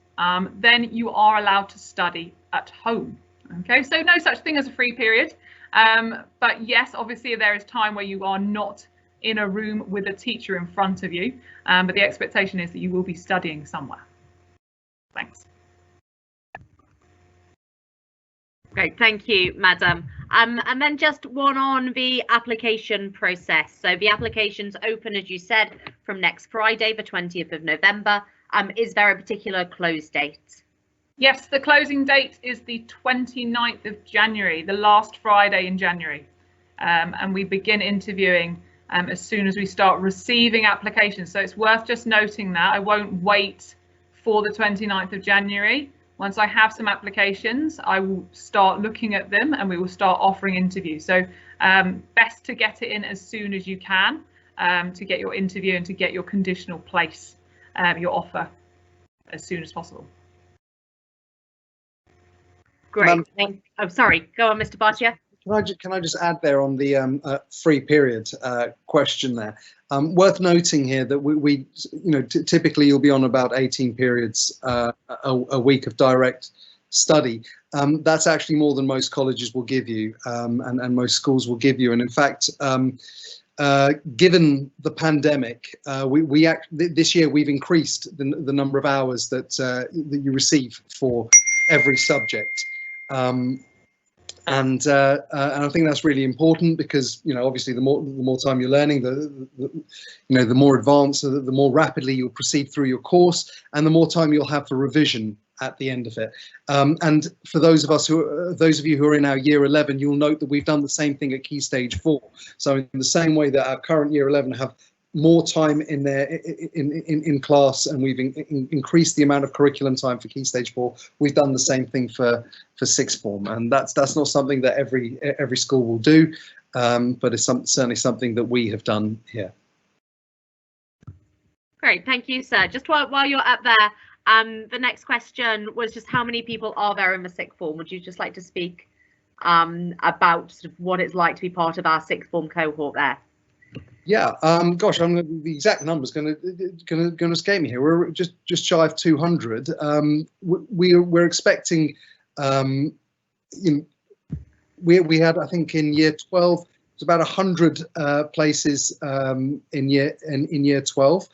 then you are allowed to study at home. Okay, so no such thing as a free period. But yes, obviously there is time where you are not in a room with a teacher in front of you, but the expectation is that you will be studying somewhere. Thanks. Great, thank you, Madam. And then just one on the application process. So the application's open, as you said, from next Friday, the 20th of November. Is there a particular close date? Yes, the closing date is the 29th of January, the last Friday in January. And we begin interviewing as soon as we start receiving applications. So it's worth just noting that I won't wait for the 29th of January. Once I have some applications, I will start looking at them and we will start offering interviews. So best to get it in as soon as you can to get your interview and to get your conditional place, your offer as soon as possible. Great. Oh, sorry. Go on, Mr. Bhatia. Can I just add there on the free period question there? Worth noting here that we typically you'll be on about 18 periods a week of direct study. That's actually more than most colleges will give you and most schools will give you. And in fact, given the pandemic, this year we've increased the number of hours that you receive for every subject. And I think that's really important because obviously the more time you're learning, the more advanced, the more rapidly you'll proceed through your course, and the more time you'll have for revision at the end of it. And for those of you who are in our year 11, you'll note that we've done the same thing at Key Stage 4. So in the same way that our current year 11 have more time in their in class, and we've increased the amount of curriculum time for Key Stage 4, we've done the same thing for sixth form, and that's not something that every school will do, but it's certainly something that we have done here. Great, thank you, sir. Just while you're up there, the next question was just how many people are there in the sixth form? Would you just like to speak about sort of what it's like to be part of our sixth form cohort there? Yeah, gosh, the exact number's going to escape me here. We're just shy of 200. We're expecting, we had, I think, in year 12, it's about 100 places in year 12.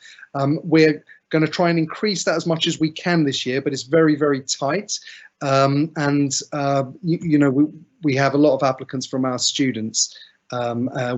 We're going to try and increase that as much as we can this year, but it's very, very tight. And we have a lot of applicants from our students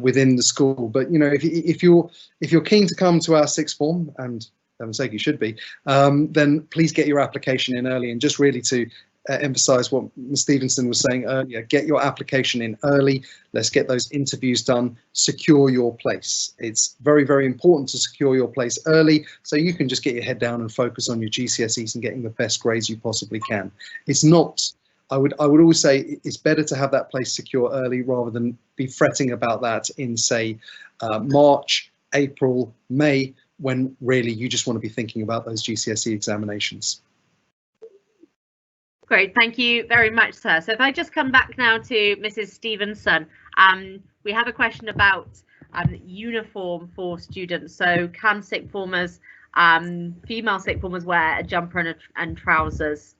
within the school, but if you're keen to come to our sixth form, and for heaven's sake you should be, then please get your application in early. And just really to emphasize what Ms Stephenson was saying earlier, get your application in early. Let's get those interviews done, secure your place. It's very, very important to secure your place early so you can just get your head down and focus on your GCSEs and getting the best grades you possibly can. It's not, I would always say it's better to have that place secure early rather than be fretting about that in, say, March, April, May, when really you just want to be thinking about those GCSE examinations. Great, thank you very much, sir. So if I just come back now to Mrs Stephenson, we have a question about uniform for students. So can sixth formers, female sixth formers, wear a jumper and trousers,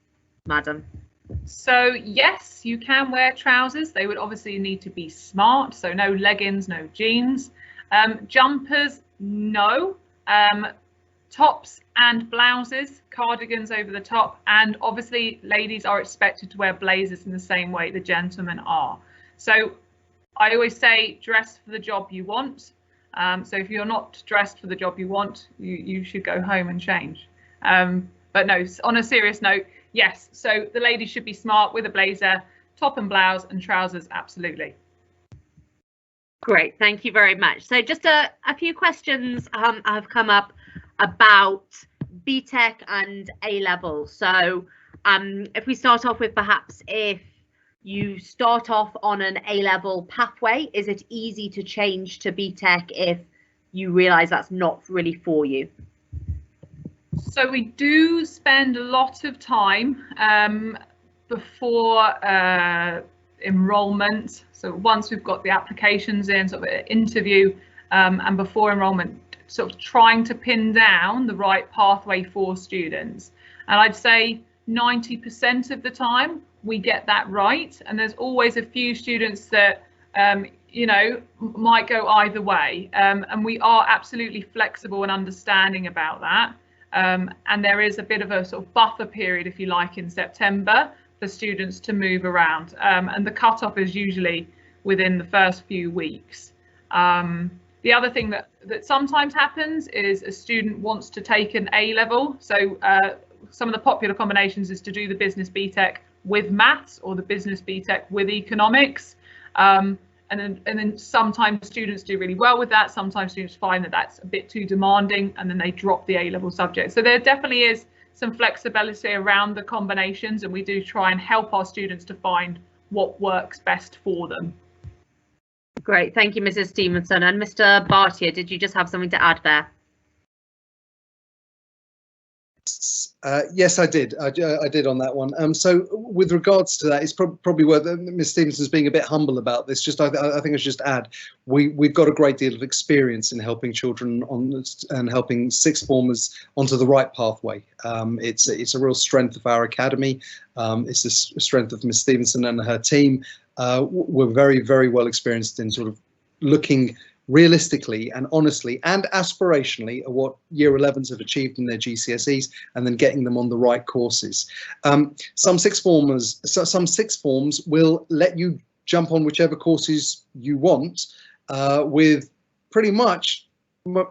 madam? So yes, you can wear trousers. They would obviously need to be smart, so no leggings, no jeans. Jumpers, no. Tops and blouses, cardigans over the top, and obviously ladies are expected to wear blazers in the same way the gentlemen are. So I always say dress for the job you want. So if you're not dressed for the job you want, you should go home and change. But no, on a serious note, yes, so the ladies should be smart with a blazer, top and blouse, and trousers, absolutely. Great, thank you very much. So just a few questions have come up about BTEC and A-level. So if we start off with perhaps if you start off on an A-level pathway, is it easy to change to BTEC if you realise that's not really for you? So we do spend a lot of time before enrolment. So once we've got the applications in, sort of an interview, and before enrolment, sort of trying to pin down the right pathway for students. And I'd say 90% of the time we get that right. And there's always a few students that, might go either way. And we are absolutely flexible and understanding about that. And there is a bit of a sort of buffer period, if you like, in September for students to move around. And the cutoff is usually within the first few weeks. The other thing that sometimes happens is a student wants to take an A-level. So some of the popular combinations is to do the business BTEC with maths or the business BTEC with economics. And then sometimes students do really well with that. Sometimes students find that that's a bit too demanding and then they drop the A-level subject. So there definitely is some flexibility around the combinations, and we do try and help our students to find what works best for them. Great, thank you, Mrs Stephenson. And Mr Bhatia, did you just have something to add there? Yes, I did. I did on that one. So with regards to that, it's probably worth Ms Stephenson's being a bit humble about this. Just I think I should just add, we've got a great deal of experience in helping children and helping sixth formers onto the right pathway. It's a real strength of our academy. It's a strength of Ms Stephenson and her team. We're very, very well experienced in sort of looking realistically and honestly and aspirationally at what year 11s have achieved in their GCSEs and then getting them on the right courses. Some sixth forms will let you jump on whichever courses you want with pretty much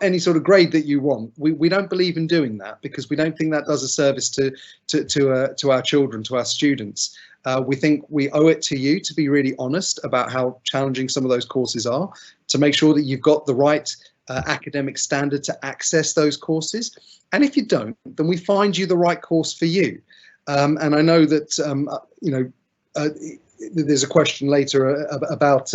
any sort of grade that you want. We don't believe in doing that, because we don't think that does a service to our children, to our students. We think we owe it to you to be really honest about how challenging some of those courses are, to make sure that you've got the right academic standard to access those courses. And if you don't, then we find you the right course for you. And I know that there's a question later about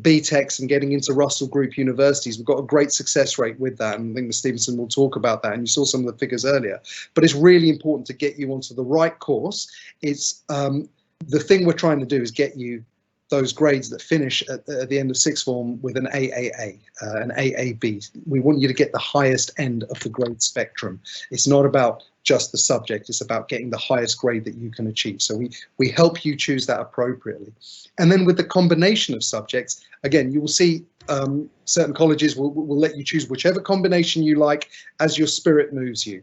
BTECs and getting into Russell Group universities. We've got a great success rate with that, and I think Mrs Stephenson will talk about that, and you saw some of the figures earlier. But it's really important to get you onto the right course. It's the thing we're trying to do is get you those grades that finish at the end of sixth form with an AAA, an AAB. We want you to get the highest end of the grade spectrum. It's not about just the subject, it's about getting the highest grade that you can achieve. So we help you choose that appropriately. And then with the combination of subjects, again, you will see certain colleges will let you choose whichever combination you like as your spirit moves you.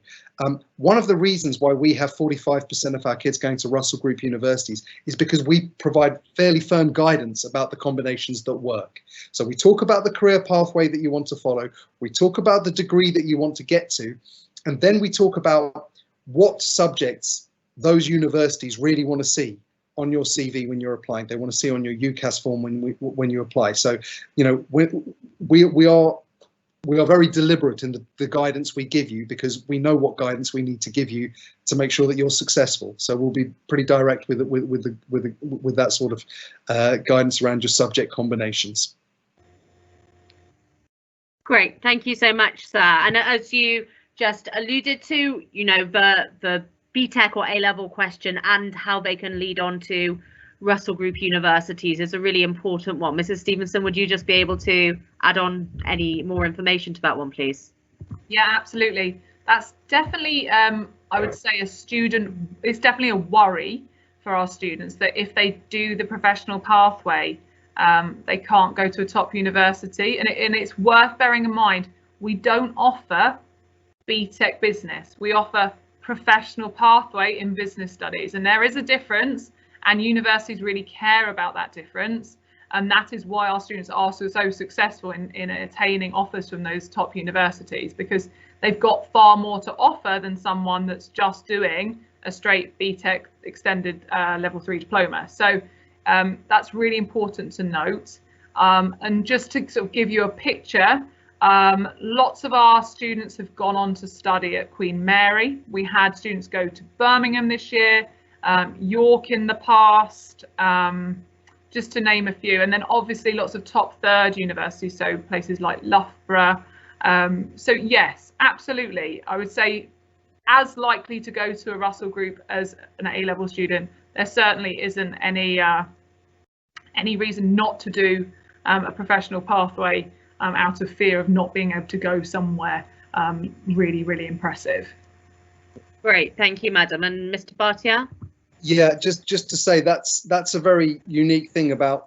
One of the reasons why we have 45% of our kids going to Russell Group universities is because we provide fairly firm guidance about the combinations that work. So we talk about the career pathway that you want to follow, we talk about the degree that you want to get to, and then we talk about what subjects those universities really want to see on your CV when you're applying. They want to see on your UCAS form when you apply. So, you know, we are very deliberate in the guidance we give you, because we know what guidance we need to give you to make sure that you're successful. So we'll be pretty direct with that sort of guidance around your subject combinations. Great, thank you so much, sir. And as you just alluded to, you know, the BTEC or A-level question and how they can lead on to Russell Group universities is a really important one. Mrs Stephenson, would you just be able to add on any more information to that one, please? Yeah, absolutely. That's definitely, I would say, it's definitely a worry for our students that if they do the professional pathway, they can't go to a top university. And it's worth bearing in mind, we don't offer BTEC business. We offer professional pathway in business studies, and there is a difference, and universities really care about that difference, and that is why our students are so successful in attaining offers from those top universities, because they've got far more to offer than someone that's just doing a straight BTEC extended level 3 diploma. So that's really important to note. And just to sort of give you a picture, lots of our students have gone on to study at Queen Mary. We had students go to Birmingham this year, York in the past, just to name a few. And then obviously lots of top third universities, so places like Loughborough. So yes, absolutely. I would say as likely to go to a Russell Group as an A-level student. There certainly isn't any reason not to do a professional pathway out of fear of not being able to go somewhere really impressive. Great, thank you, madam. And Mr Bhatia? Yeah, just to say that's a very unique thing about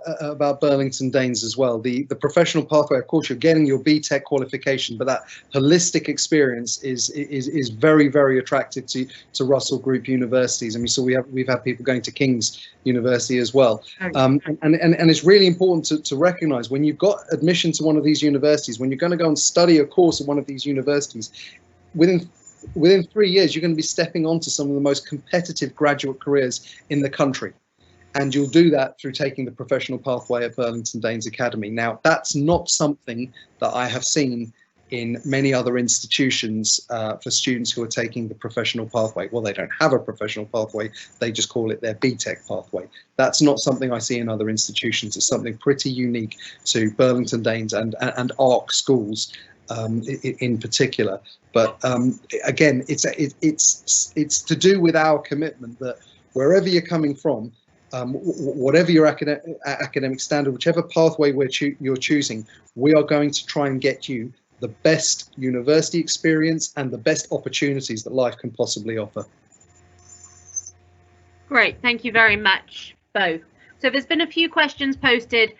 Burlington Danes as well. The professional pathway, of course, you're getting your BTEC qualification, but that holistic experience is very attractive to Russell Group universities. And we've had people going to King's University as well. And it's really important to recognise when you've got admission to one of these universities, when you're going to go and study a course at one of these universities, within 3 years, you're going to be stepping onto some of the most competitive graduate careers in the country. And you'll do that through taking the professional pathway at Burlington Danes Academy. Now, that's not something that I have seen in many other institutions for students who are taking the professional pathway. Well, they don't have a professional pathway, they just call it their BTEC pathway. That's not something I see in other institutions. It's something pretty unique to Burlington Danes and ARC schools in particular. But again, it's to do with our commitment that wherever you're coming from, whatever your academic standard, whichever pathway you're choosing, we are going to try and get you the best university experience and the best opportunities that life can possibly offer. Great, thank you very much, both. So there's been a few questions posted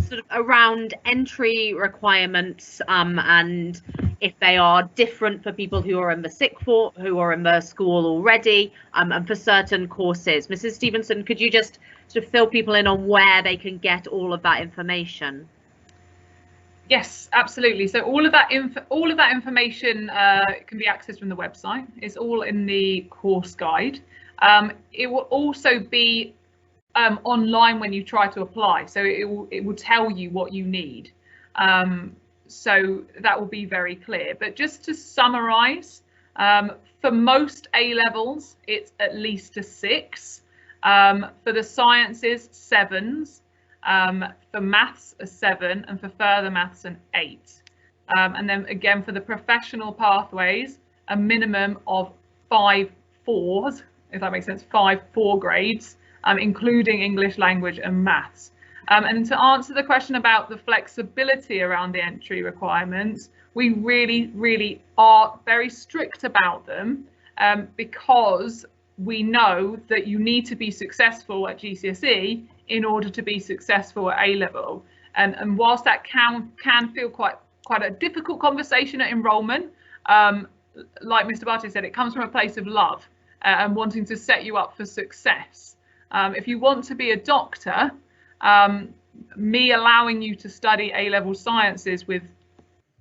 sort of around entry requirements and if they are different for people who are in the sixth form, who are in the school already, and for certain courses. Mrs Stephenson, could you just sort of fill people in on where they can get all of that information? Yes, absolutely. So all of that information can be accessed from the website. It's all in the course guide. It will also be online when you try to apply, so it will tell you what you need. So that will be very clear. But just to summarise, for most A levels, it's at least a 6. For the sciences, 7s. For maths, a 7, and for further maths, an 8. And then again, for the professional pathways, a minimum of 5 4s, if that makes sense, 5 4 grades, including English language and maths. And to answer the question about the flexibility around the entry requirements, we really are very strict about them, because we know that you need to be successful at GCSE in order to be successful at A level. And whilst that can feel quite a difficult conversation at enrolment, like Mr. Bhatia said, it comes from a place of love and wanting to set you up for success. If you want to be a doctor, me allowing you to study A-level sciences with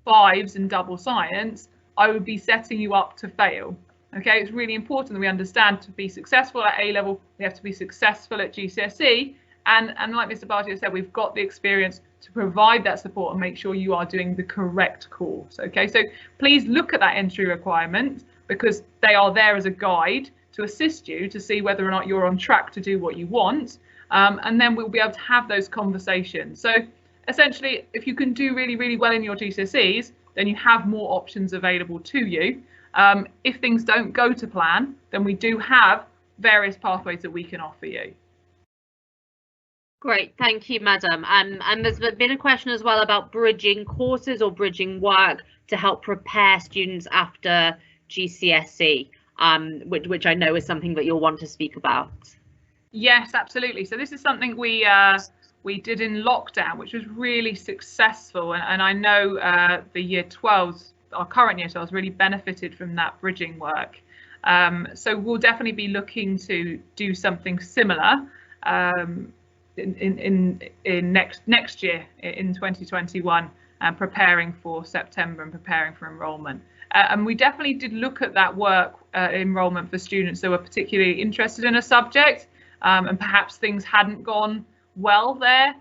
5s and double science, I would be setting you up to fail. Okay, it's really important that we understand to be successful at A-level, we have to be successful at GCSE. And like Mr. Bhatia said, we've got the experience to provide that support and make sure you are doing the correct course. Okay, so please look at that entry requirement, because they are there as a guide to assist you to see whether or not you're on track to do what you want. And then we'll be able to have those conversations. So essentially, if you can do really well in your GCSEs, then you have more options available to you. If things don't go to plan, then we do have various pathways that we can offer you. Great, thank you, madam. And there's been a question as well about bridging courses or bridging work to help prepare students after GCSE, which I know is something that you'll want to speak about. Yes, absolutely. So this is something we did in lockdown, which was really successful, and I know the year 12s, our current year 12s, really benefited from that bridging work. So we'll definitely be looking to do something similar in next year in 2021, preparing for September and preparing for enrolment. And we definitely did look at that work enrolment for students that were particularly interested in a subject, and perhaps things hadn't gone well there.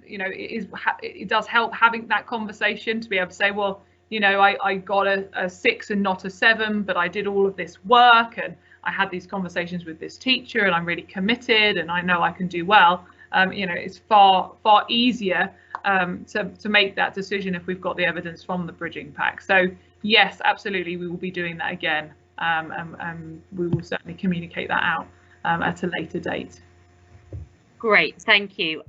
You know, it does help having that conversation to be able to say, well, you know, I got a 6 and not a 7, but I did all of this work and I had these conversations with this teacher and I'm really committed and I know I can do well. You know, it's far easier to make that decision if we've got the evidence from the bridging pack. So yes, absolutely, we will be doing that again, and we will certainly communicate that out at a later date. Great, thank you.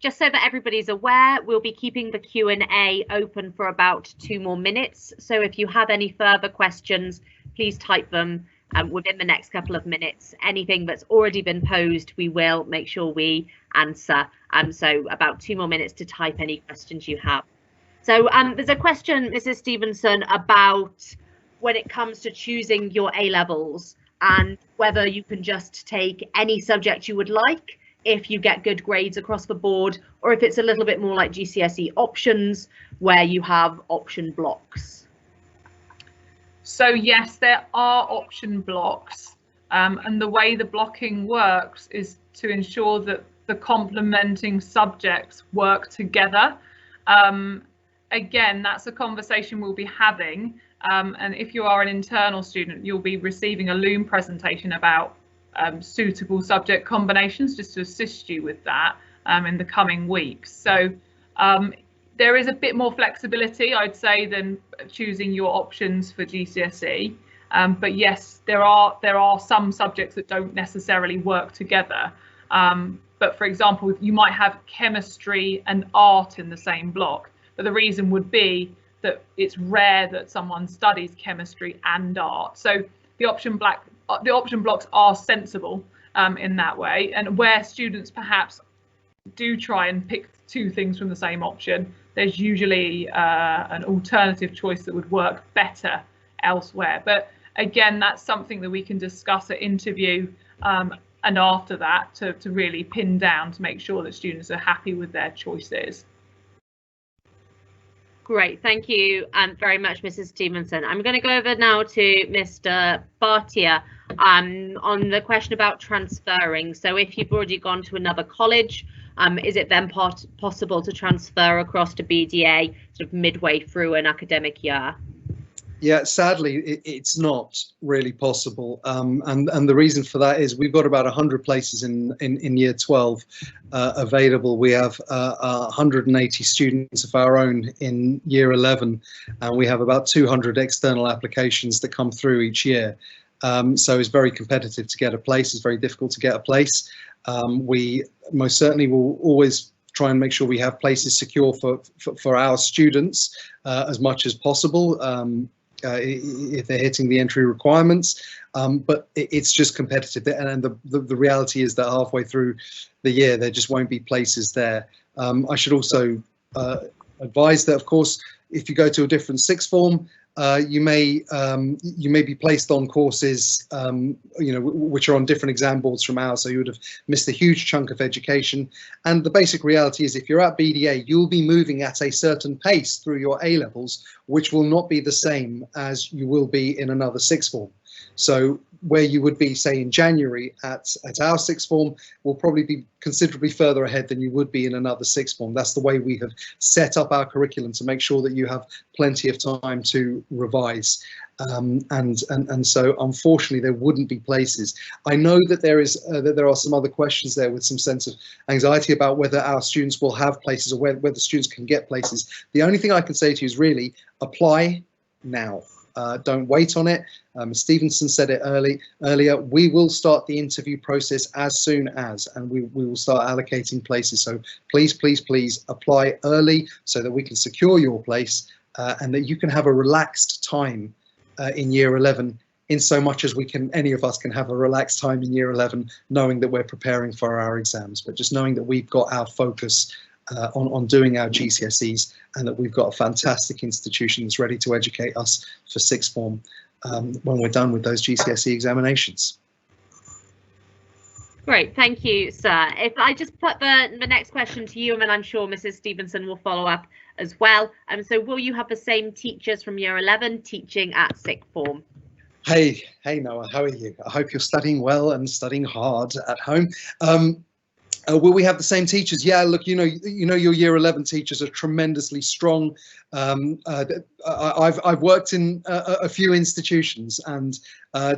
Just so that everybody's aware, we'll be keeping the Q&A open for about 2 more minutes. So if you have any further questions, please type them within the next couple of minutes. Anything that's already been posed, we will make sure we answer. So about 2 more minutes to type any questions you have. So there's a question, Mrs Stephenson, about when it comes to choosing your A-levels and whether you can just take any subject you would like if you get good grades across the board, or if it's a little bit more like GCSE options where you have option blocks. So yes, there are option blocks, and the way the blocking works is to ensure that the complementing subjects work together. Again, that's a conversation we'll be having, and if you are an internal student, you'll be receiving a Loom presentation about suitable subject combinations just to assist you with that in the coming weeks. So there is a bit more flexibility, I'd say, than choosing your options for GCSE. But yes, there are some subjects that don't necessarily work together. But for example, you might have chemistry and art in the same block, but the reason would be that it's rare that someone studies chemistry and art. So the option blocks are sensible in that way, and where students perhaps do try and pick 2 things from the same option, there's usually an alternative choice that would work better elsewhere. But again, that's something that we can discuss at interview and after that to really pin down to make sure that students are happy with their choices. Great, thank you very much, Mrs Stephenson. I'm going to go over now to Mr Bhatia on the question about transferring. So if you've already gone to another college, is it then possible to transfer across to BDA sort of midway through an academic year? Yeah, sadly, it's not really possible, and the reason for that is we've got about 100 places in year 12 available. We have 180 students of our own in year 11, and we have about 200 external applications that come through each year. So it's very competitive to get a place. It's very difficult to get a place. We most certainly will always try and make sure we have places secure for our students as much as possible. If they're hitting the entry requirements, but it's just competitive, and the reality is that halfway through the year there just won't be places there. I should also advise that, of course, if you go to a different sixth form, you may be placed on courses which are on different exam boards from ours, so you would have missed a huge chunk of education. And the basic reality is, if you're at BDA, you'll be moving at a certain pace through your A levels, which will not be the same as you will be in another sixth form. So where you would be, say, in January at our sixth form, will probably be considerably further ahead than you would be in another sixth form. That's the way we have set up our curriculum, to make sure that you have plenty of time to revise. And so unfortunately there wouldn't be places. I know that there are some other questions there with some sense of anxiety about whether our students will have places, or whether students can get places. The only thing I can say to you is really apply now. Don't wait on it. Stevenson said it earlier. We will start the interview process as soon as, and we will start allocating places. So please, please, please apply early so that we can secure your place, and that you can have a relaxed time in year 11, in so much as any of us can have a relaxed time in year 11, knowing that we're preparing for our exams, but just knowing that we've got our focus on doing our GCSEs, and that we've got a fantastic institution that's ready to educate us for sixth form when we're done with those GCSE examinations. Great, thank you, sir. If I just put the next question to you, and then I'm sure Mrs Stephenson will follow up as well. So will you have the same teachers from year 11 teaching at sixth form? Hey Noah, how are you? I hope you're studying well and studying hard at home. Will we have the same teachers? Yeah, look, you know your year 11 teachers are tremendously strong. I've worked in a few institutions, and I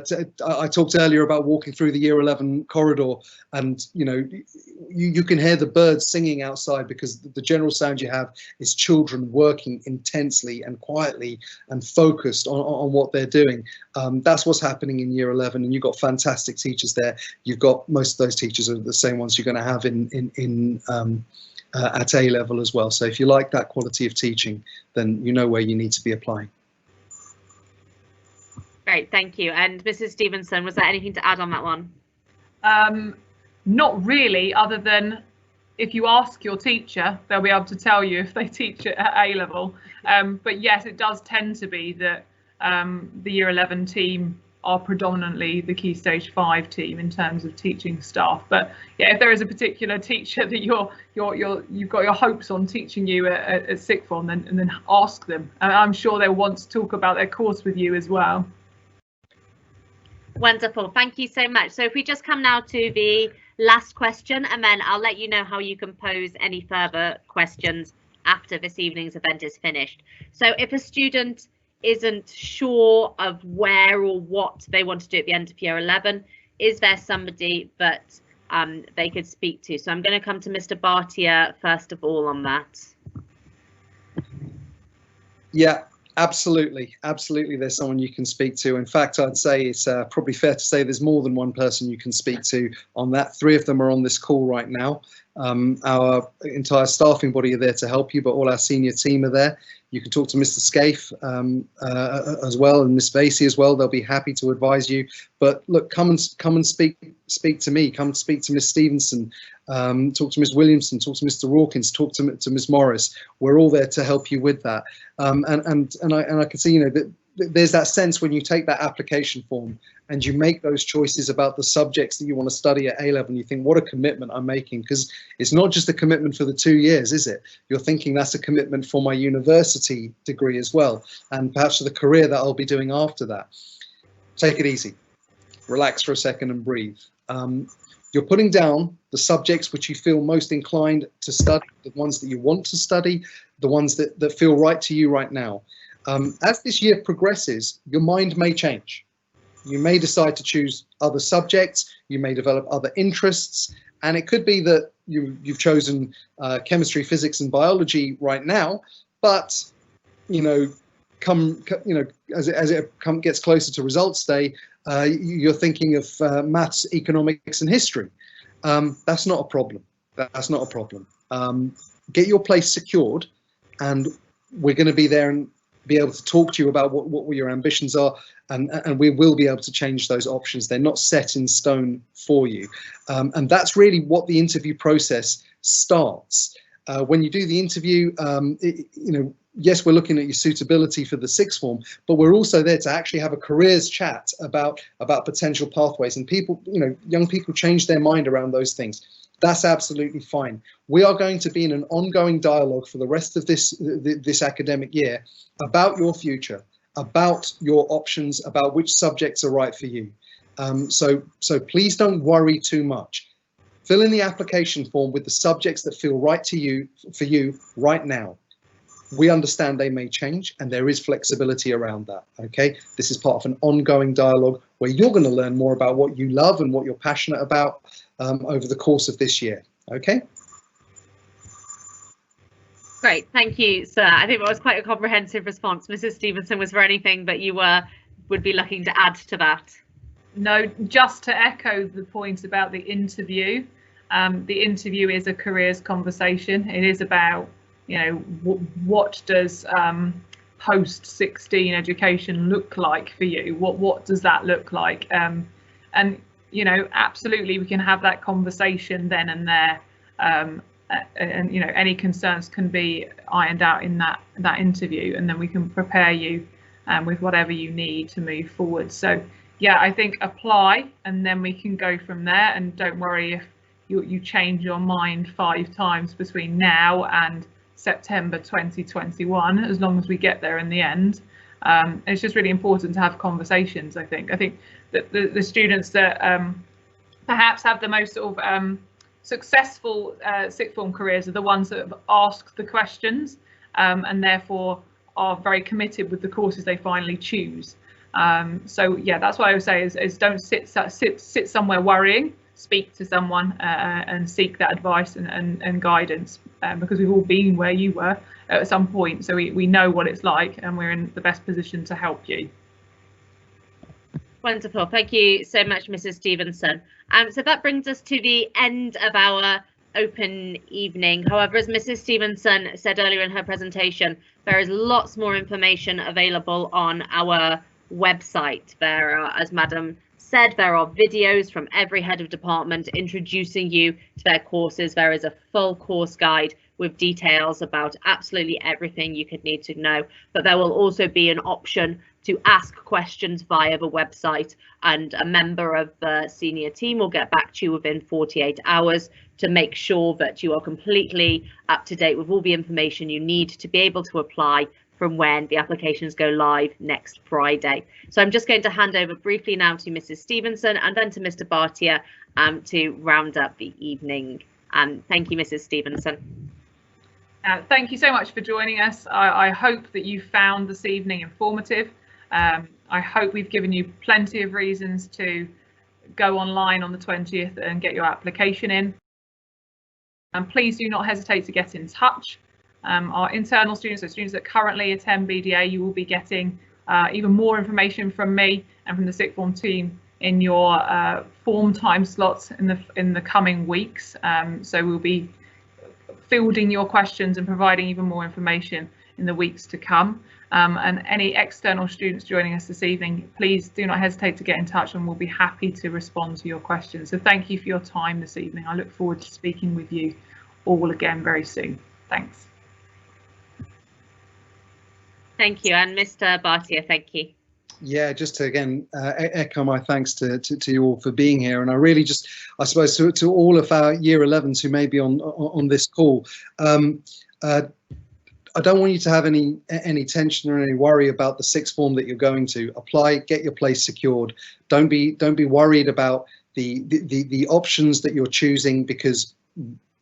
talked earlier about walking through the year 11 corridor, and you can hear the birds singing outside, because the general sound you have is children working intensely and quietly and focused on what they're doing. That's what's happening in year 11, and you've got fantastic teachers there. You've got, most of those teachers are the same ones you're going to have at A level as well. So if you like that quality of teaching, then you know where you need to be applying. Great, thank you. And Mrs Stephenson, was there anything to add on that one? Not really, other than if you ask your teacher, they'll be able to tell you if they teach it at A level. But yes, it does tend to be that the year 11 team are predominantly the Key Stage 5 team in terms of teaching staff. But yeah, if there is a particular teacher that you've got your hopes on teaching you at sixth form, then ask them. And I'm sure they'll want to talk about their course with you as well. Wonderful, thank you so much. So if we just come now to the last question, and then I'll let you know how you can pose any further questions after this evening's event is finished. So if a student isn't sure of where or what they want to do at the end of year 11, is there somebody that they could speak to? So I'm going to come to Mr Bhatia first of all on that. Yeah, absolutely, there's someone you can speak to. In fact, I'd say it's probably fair to say there's more than one person you can speak to on that. 3 of them are on this call right now. Our entire staffing body are there to help you, but all our senior team are there. You can talk to Mr Scaife as well, and Miss Vasey as well. They'll be happy to advise you. But look, come and speak to me. Come speak to Miss Stephenson. Talk to Miss Williamson. Talk to Mr Rawkins. Talk to Miss Morris. We're all there to help you with that. And I can see, that there's that sense when you take that application form and you make those choices about the subjects that you want to study at A level, and you think, what a commitment I'm making, because it's not just a commitment for the 2 years, is it? You're thinking that's a commitment for my university degree as well, and perhaps for the career that I'll be doing after that. Take it easy, relax for a second and breathe. You're putting down the subjects which you feel most inclined to study, the ones that you want to study, the ones that feel right to you right now. As this year progresses, your mind may change. You may decide to choose other subjects, you may develop other interests, and it could be that you've chosen chemistry, physics and biology right now, but as it gets closer to results day, you're thinking of maths, economics and history. That's not a problem. That's not a problem. Get your place secured, and we're going to be there and be able to talk to you about what your ambitions are, and we will be able to change those options. They're not set in stone for you, and that's really what the interview process starts. When you do the interview, yes, we're looking at your suitability for the sixth form, but we're also there to actually have a careers chat about potential pathways, and people, young people change their mind around those things. That's absolutely fine. We are going to be in an ongoing dialogue for the rest of this academic year about your future, about your options, about which subjects are right for you. So please don't worry too much. Fill in the application form with the subjects that feel right to you, for you right now. We understand they may change, and there is flexibility around that, okay? This is part of an ongoing dialogue where you're going to learn more about what you love and what you're passionate about over the course of this year, okay? Great, thank you, sir. I think that was quite a comprehensive response. Mrs Stephenson, was there anything that you would be looking to add to that? No, just to echo the point about the interview. The interview is a careers conversation. It is about, what does post 16 education look like for you? What does that look like? And absolutely we can have that conversation then and there. And any concerns can be ironed out in that interview, and then we can prepare you with whatever you need to move forward. So yeah, I think apply, and then we can go from there. And don't worry if you change your mind 5 times between now and September 2021, as long as we get there in the end. It's just really important to have conversations. I think that the students that perhaps have the most sort of successful sixth form careers are the ones that have asked the questions and therefore are very committed with the courses they finally choose. So yeah, that's what I would say is don't sit somewhere worrying. Speak to someone and seek that advice and guidance, because we've all been where you were at some point, so we know what it's like, and we're in the best position to help you. Wonderful, thank you so much, Mrs Stephenson. So that brings us to the end of our open evening. However, as Mrs Stephenson said earlier in her presentation, there is lots more information available on our website. There are, as Madam said, there are videos from every head of department introducing you to their courses. There is a full course guide with details about absolutely everything you could need to know, but there will also be an option to ask questions via the website, and a member of the senior team will get back to you within 48 hours to make sure that you are completely up to date with all the information you need to be able to apply from when the applications go live next Friday. So I'm just going to hand over briefly now to Mrs Stephenson and then to Mr Bhatia to round up the evening. Thank you, Mrs Stephenson. Thank you so much for joining us. I hope that you found this evening informative. I hope we've given you plenty of reasons to go online on the 20th and get your application in. And please do not hesitate to get in touch. Our internal students, so students that currently attend BDA, you will be getting even more information from me and from the sixth form team in your form time slots in the coming weeks. So we'll be fielding your questions and providing even more information in the weeks to come. And any external students joining us this evening, please do not hesitate to get in touch, and we'll be happy to respond to your questions. So thank you for your time this evening. I look forward to speaking with you all again very soon. Thanks. Thank you, and Mr. Bhatia, thank you. Yeah, just to again echo my thanks to you all for being here, and I really just, I suppose, to all of our Year 11s who may be on this call, I don't want you to have any tension or any worry about the sixth form that you're going to. Apply, get your place secured. Don't be worried about the options that you're choosing, because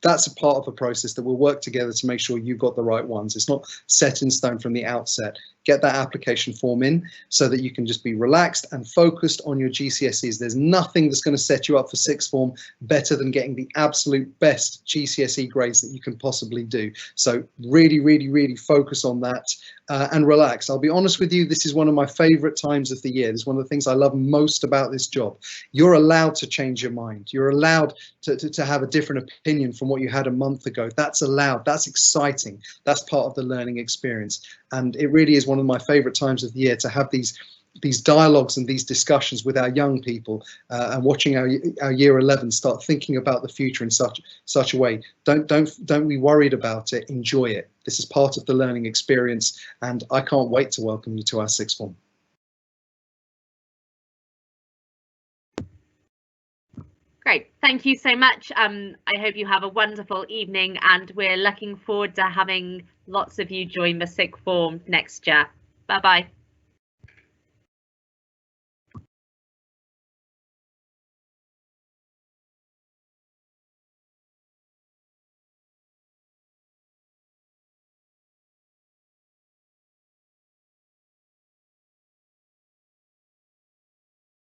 that's a part of a process that we'll work together to make sure you've got the right ones. It's not set in stone from the outset. Get that application form in so that you can just be relaxed and focused on your GCSEs. There's nothing that's going to set you up for sixth form better than getting the absolute best GCSE grades that you can possibly do. So really, really, really focus on that and relax. I'll be honest with you, this is one of my favorite times of the year. This is one of the things I love most about this job. You're allowed to change your mind. You're allowed to have a different opinion from what you had a month ago. That's allowed. That's exciting. That's part of the learning experience. And it really is one of my favorite times of the year to have these dialogues and these discussions with our young people and watching our Year 11 start thinking about the future in such a way. Don't be worried about it. Enjoy it. This is part of the learning experience, and I can't wait to welcome you to our sixth form. Great, thank you so much. I hope you have a wonderful evening, and we're looking forward to having lots of you join the sixth form next year. Bye bye.